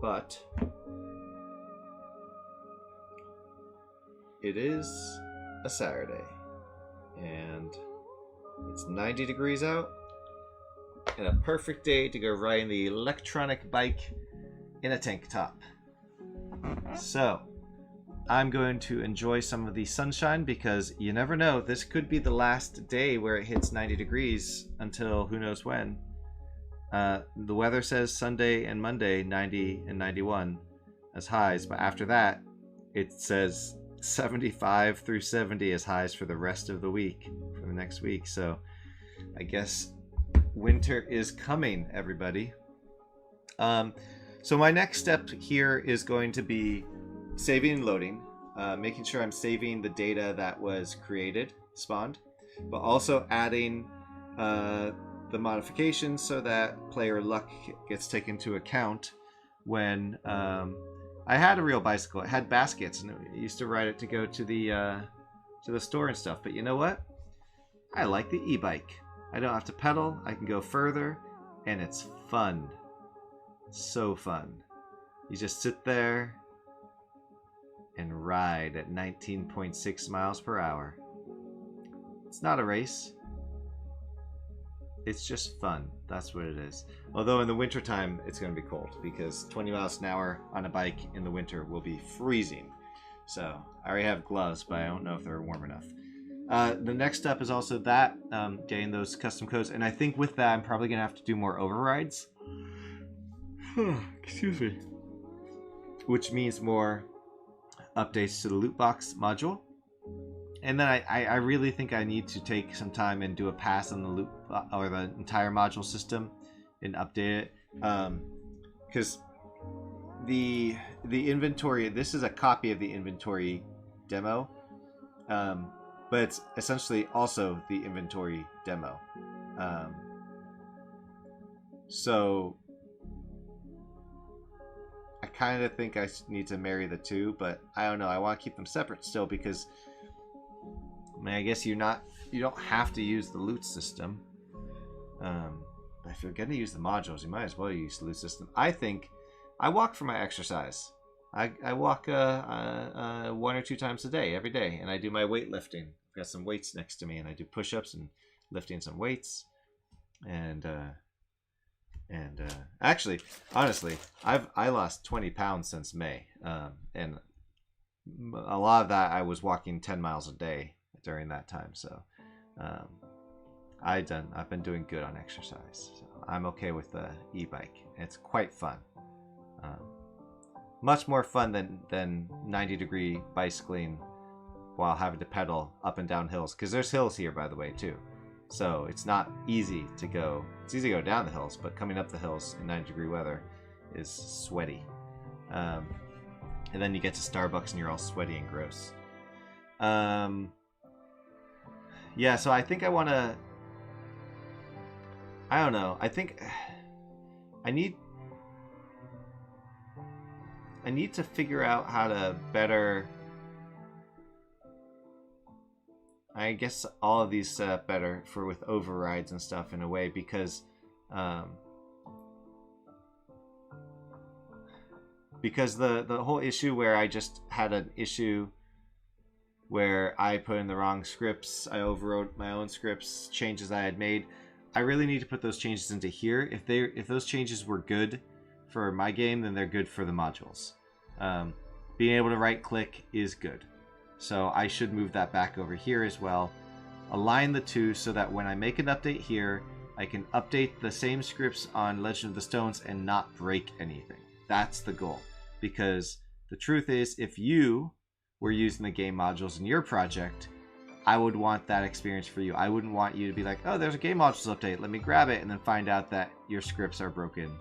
But it is a Saturday, and it's 90 degrees out, and a perfect day to go riding the electronic bike in a tank top. So I'm going to enjoy some of the sunshine because you never know, this could be the last day where it hits 90 degrees until who knows when. The weather says Sunday and Monday 90 and 91 as highs, but after that it says 75 through 70 as highs for the rest of the week, for the next week. So I guess winter is coming, everybody. So my next step here is going to be saving and loading, making sure I'm saving the data that was spawned, but also adding the modifications so that player luck gets taken into account when I had a real bicycle. It had baskets, and I used to ride it to go to the store and stuff. But you know what? I like the e-bike. I don't have to pedal. I can go further, and it's fun. So fun. You just sit there and ride at 19.6 miles per hour. It's not a race. It's just fun. That's what it is. Although in the wintertime, it's going to be cold because 20 miles an hour on a bike in the winter will be freezing. So I already have gloves, but I don't know if they're warm enough. The next step is also that, getting those custom codes. And I think with that, I'm probably going to have to do more overrides. Excuse me. Which means more updates to the loot box module. And then I really think I need to take some time and do a pass on the loop or the entire module system and update it. Because the inventory, this is a copy of the inventory demo, but it's essentially also the inventory demo. So I kind of think I need to marry the two, but I don't know. I want to keep them separate still because, I mean, I guess you don't have to use the loot system. if you're gonna use the modules, you might as well use the loot system. I think I walk for my exercise. I walk 1 or 2 times a day, every day, and I do my weightlifting. I've got some weights next to me, and I do push-ups and lifting some weights. And actually, honestly, I lost 20 pounds since May, and a lot of that I was walking 10 miles a day during that time. So I've been doing good on exercise. So I'm okay with the e-bike. It's quite fun. Much more fun than 90-degree bicycling while having to pedal up and down hills. Because there's hills here, by the way, too. So it's not easy to go. It's easy to go down the hills, but coming up the hills in 90-degree weather is sweaty. And then you get to Starbucks and you're all sweaty and gross. Yeah, so I think I want to... I don't know. I think I need to figure out how to better... I guess all of these set up better for with overrides and stuff in a way, because the whole issue where I just had an issue where I put in the wrong scripts, I overwrote my own scripts, changes I had made. I really need to put those changes into here. If those changes were good for my game, then they're good for the modules. Being able to right click is good. So I should move that back over here as well. Align the two so that when I make an update here, I can update the same scripts on Legend of the Stones and not break anything. That's the goal. Because the truth is, if you were using the game modules in your project, I would want that experience for you. I wouldn't want you to be like, oh, there's a game modules update, let me grab it, and then find out that your scripts are broken.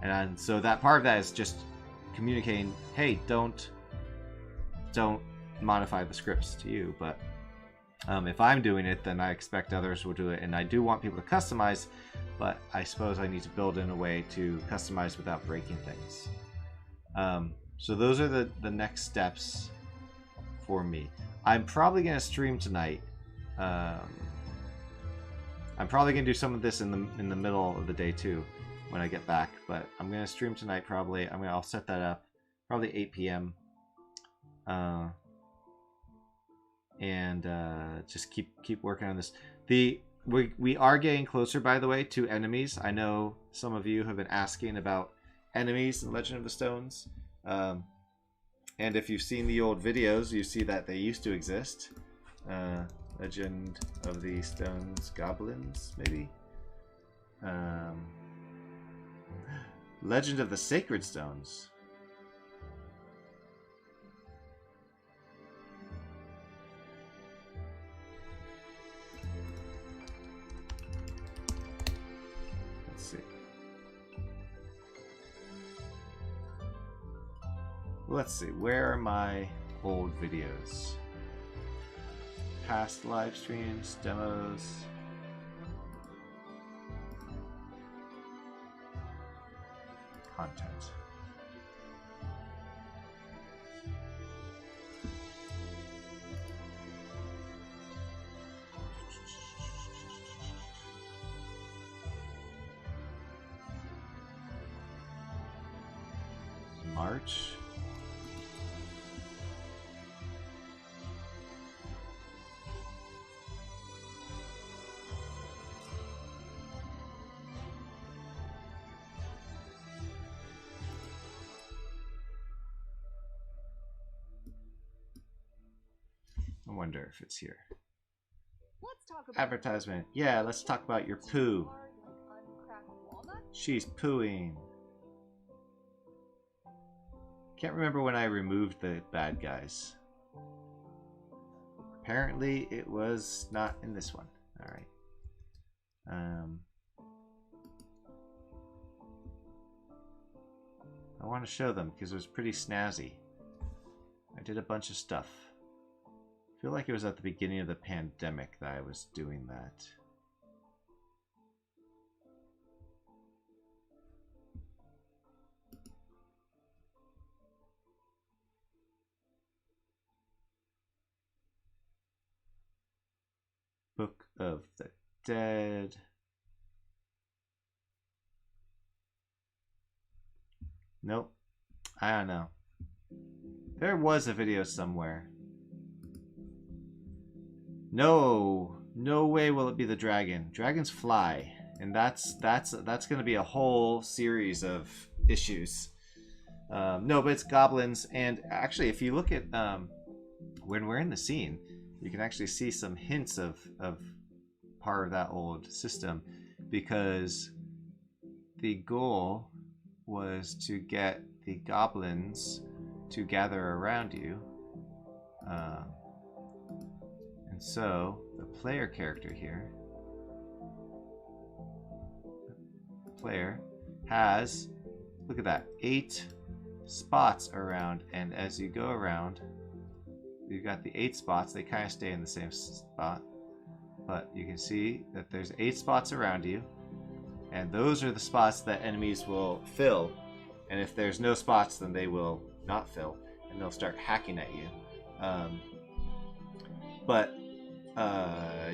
And so that part of that is just communicating, hey, don't modify the scripts to you. But if I'm doing it, then I expect others will do it, and I do want people to customize, but I suppose I need to build in a way to customize without breaking things. So those are the next steps for me. I'm probably going to stream tonight. I'm probably going to do some of this in the middle of the day too when I get back, but I'm going to stream tonight probably. I'll set that up probably 8 p.m. And just keep working on this. We are getting closer, by the way, to enemies. I know some of you have been asking about enemies in Legend of the Stones. And if you've seen the old videos, you see that they used to exist. Legend of the Stones goblins, maybe? Legend of the Sacred Stones. Let's see, where are my old videos? Past live streams, demos. Content. March. I wonder if it's here. Let's talk about Advertisement. Yeah, let's talk about your poo. She's pooing. Can't remember when I removed the bad guys. Apparently it was not in this one. Alright. I want to show them because it was pretty snazzy. I did a bunch of stuff. I feel like it was at the beginning of the pandemic that I was doing that. Book of the Dead. Nope. I don't know. There was a video somewhere. No. No way will it be the dragon. Dragons fly. And that's going to be a whole series of issues. No, but it's goblins. And actually, if you look at when we're in the scene, you can actually see some hints of part of that old system, because the goal was to get the goblins to gather around you. And so the player character here, player has, look at that, 8 spots around, and as you go around, you've got the 8 spots. They kind of stay in the same spot, but you can see that there's 8 spots around you, and those are the spots that enemies will fill. And if there's no spots, then they will not fill, and they'll start hacking at you.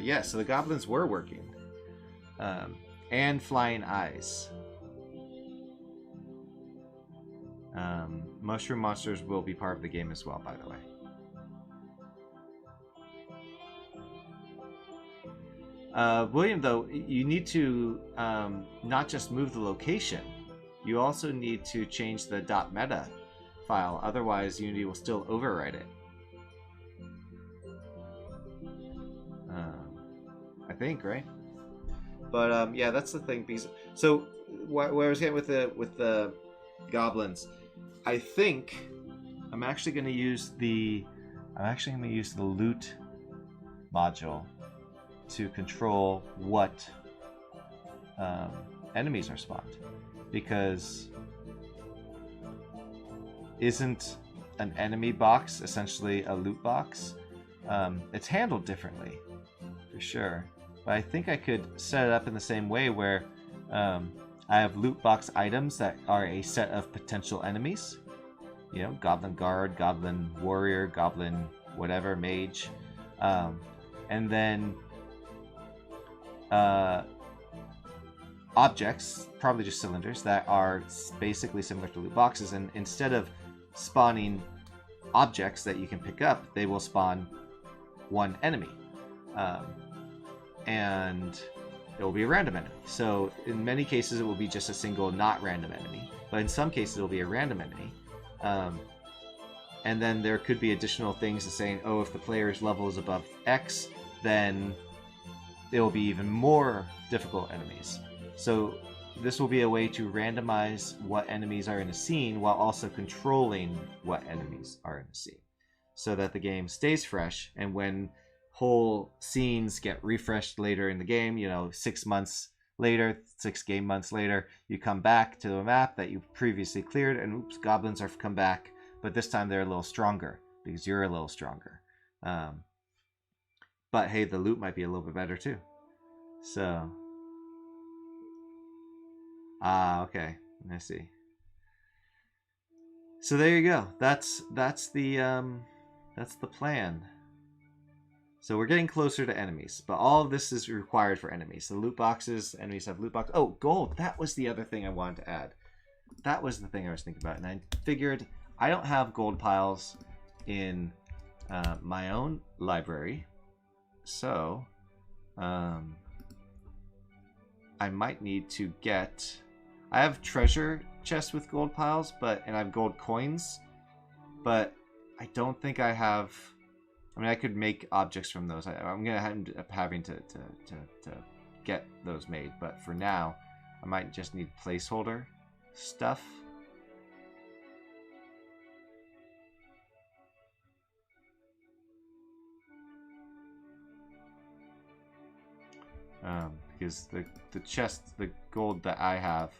Yeah, so the goblins were working. And flying eyes. Mushroom monsters will be part of the game as well, by the way. William, though, you need to not just move the location, you also need to change the .meta file, otherwise Unity will still overwrite it. I think, right? But yeah, that's the thing. Because so where I was getting with the goblins, I think I'm actually going to use the loot module to control what enemies are spawned, because isn't an enemy box essentially a loot box? It's handled differently, for sure. But I think I could set it up in the same way where I have loot box items that are a set of potential enemies. You know, Goblin Guard, Goblin Warrior, Goblin whatever, Mage. And then objects, probably just cylinders, that are basically similar to loot boxes. And instead of spawning objects that you can pick up, they will spawn one enemy. And it will be a random enemy. So in many cases it will be just a single not random enemy, but in some cases it will be a random enemy. And then there could be additional things to saying, oh, if the player's level is above X, then it will be even more difficult enemies. So this will be a way to randomize what enemies are in a scene while also controlling what enemies are in a scene, so that the game stays fresh. And when whole scenes get refreshed later in the game, you know, 6 months later, 6 game months later, you come back to a map that you previously cleared, and oops, goblins are come back, but this time they're a little stronger because you're a little stronger. But hey, the loot might be a little bit better too. So, okay, I see. So there you go. That's the plan. So we're getting closer to enemies, but all of this is required for enemies. The loot boxes, enemies have loot boxes. Oh, gold. That was the other thing I wanted to add. That was the thing I was thinking about, and I figured I don't have gold piles in my own library, so I might need to get. I have treasure chests with gold piles, and I have gold coins, but I don't think I have. I mean, I could make objects from those. I'm gonna end up having to get those made, but for now, I might just need placeholder stuff. Because the chest, the gold that I have,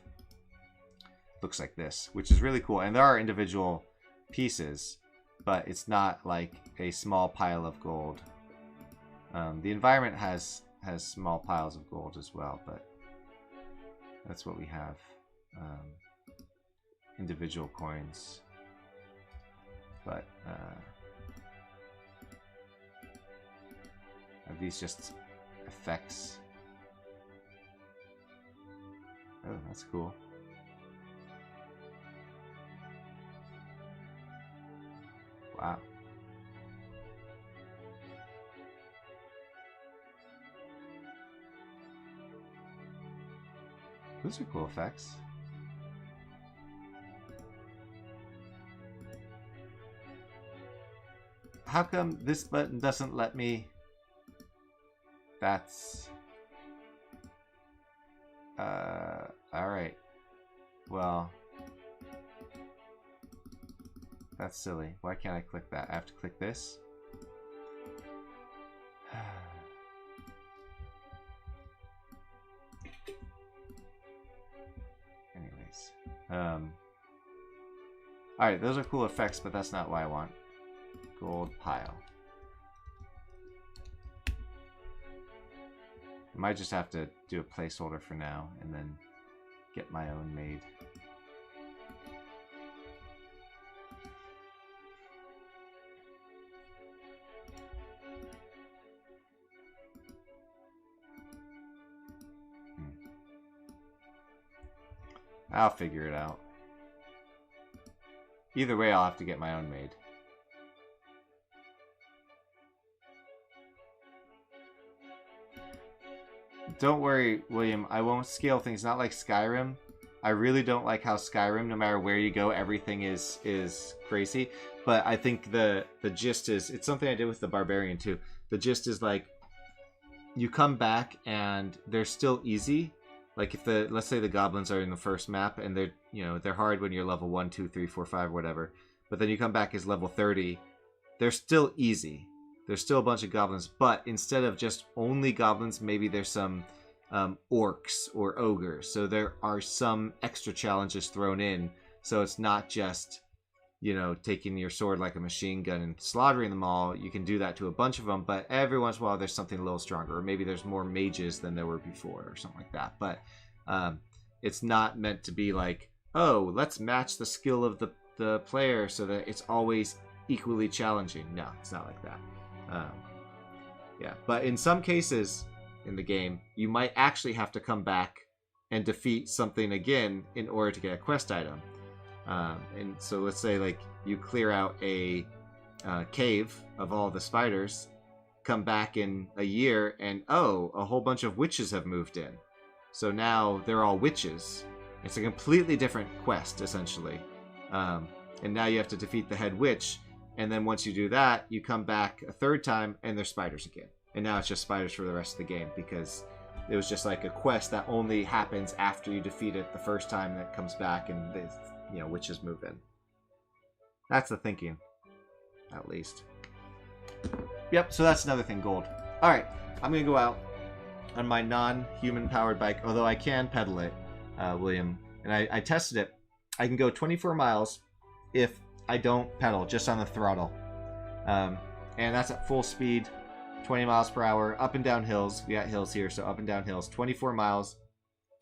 looks like this, which is really cool, and there are individual pieces, but it's not like a small pile of gold. The environment has small piles of gold as well, but that's what we have. Individual coins, but are these just effects? Oh, that's cool. Wow. Those are cool effects. How come this button doesn't let me? That's... alright. Well... That's silly. Why can't I click that? I have to click this? Anyways. Alright, those are cool effects, but that's not what I want. Gold pile. I might just have to do a placeholder for now and then get my own made. I'll figure it out. Either way, I'll have to get my own made. Don't worry, William. I won't scale things. Not like Skyrim. I really don't like how Skyrim, no matter where you go, everything is crazy. But I think the gist is, it's something I did with the Barbarian too. The gist is like, you come back and they're still easy. Like if let's say the goblins are in the first map and they're hard when you're level 1, 2, 3, 4, 5, whatever. But then you come back as level 30, they're still easy. There's still a bunch of goblins, but instead of just only goblins, maybe there's some orcs or ogres. So there are some extra challenges thrown in. So it's not just, taking your sword like a machine gun and slaughtering them all. You can do that to a bunch of them, but every once in a while there's something a little stronger. Or maybe there's more mages than there were before or something like that. But it's not meant to be like, oh, let's match the skill of the player so that it's always equally challenging. No, it's not like that. Yeah, but in some cases in the game, you might actually have to come back and defeat something again in order to get a quest item. And so let's say like you clear out a cave of all the spiders, come back in a year, and oh, a whole bunch of witches have moved in. So now they're all witches. It's a completely different quest, essentially. And now you have to defeat the head witch. And then once you do that, you come back a third time, and there's spiders again. And now it's just spiders for the rest of the game, because it was just like a quest that only happens after you defeat it the first time, that comes back, and witches move in. That's the thinking, at least. Yep, so that's another thing, gold. Alright, I'm going to go out on my non-human powered bike, although I can pedal it, William. And I tested it. I can go 24 miles if I don't pedal, just on the throttle. And that's at full speed, 20 miles per hour, up and down hills. We got hills here, so up and down hills. 24 miles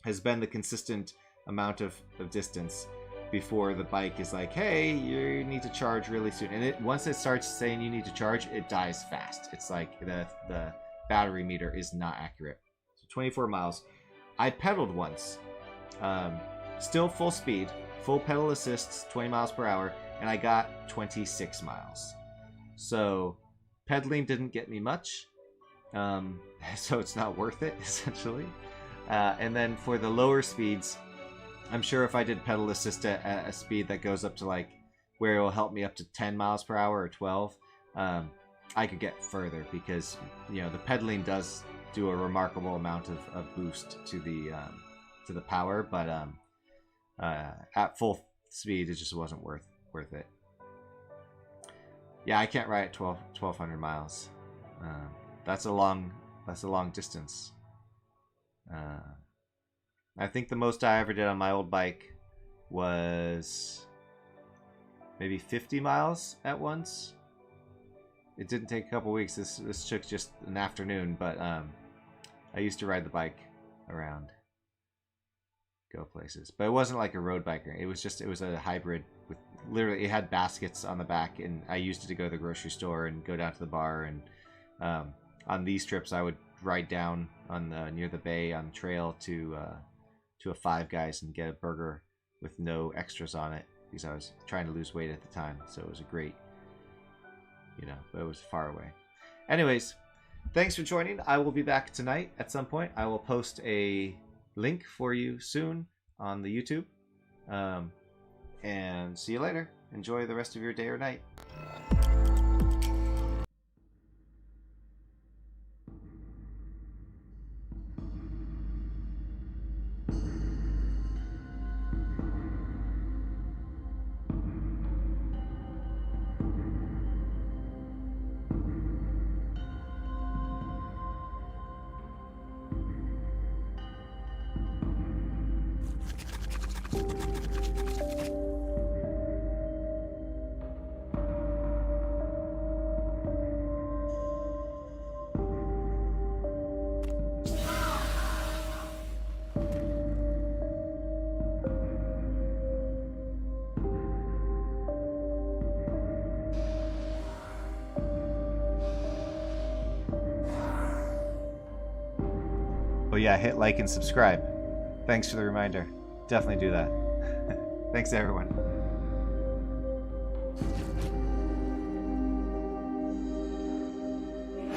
has been the consistent amount of distance before the bike is like, hey, you need to charge really soon. And once it starts saying you need to charge, it dies fast. It's like the battery meter is not accurate. So 24 miles. I pedaled once. Still full speed, full pedal assists, 20 miles per hour. And I got 26 miles. So pedaling didn't get me much. So it's not worth it, essentially. And then for the lower speeds, I'm sure if I did pedal assist at a speed that goes up to like where it will help me up to 10 miles per hour or 12, I could get further, because the pedaling does do a remarkable amount of boost to the power, but at full speed it just wasn't worth it. Yeah, I can't ride at 1,200 miles. That's a long distance. I think the most I ever did on my old bike was maybe 50 miles at once. It didn't take a couple weeks. This took just an afternoon, but I used to ride the bike around, go places. But it wasn't like a road biker. It was a hybrid with literally, it had baskets on the back, and I used it to go to the grocery store and go down to the bar. And on these trips, I would ride down on near the bay on the trail to a Five Guys and get a burger with no extras on it, because I was trying to lose weight at the time. So it was a great you know, but it was far away. Anyways, thanks for joining. I will be back tonight at some point. I will post a link for you soon on the YouTube. And see you later. Enjoy the rest of your day or night. Oh yeah, hit like and subscribe. Thanks for the reminder. Definitely do that. Thanks everyone.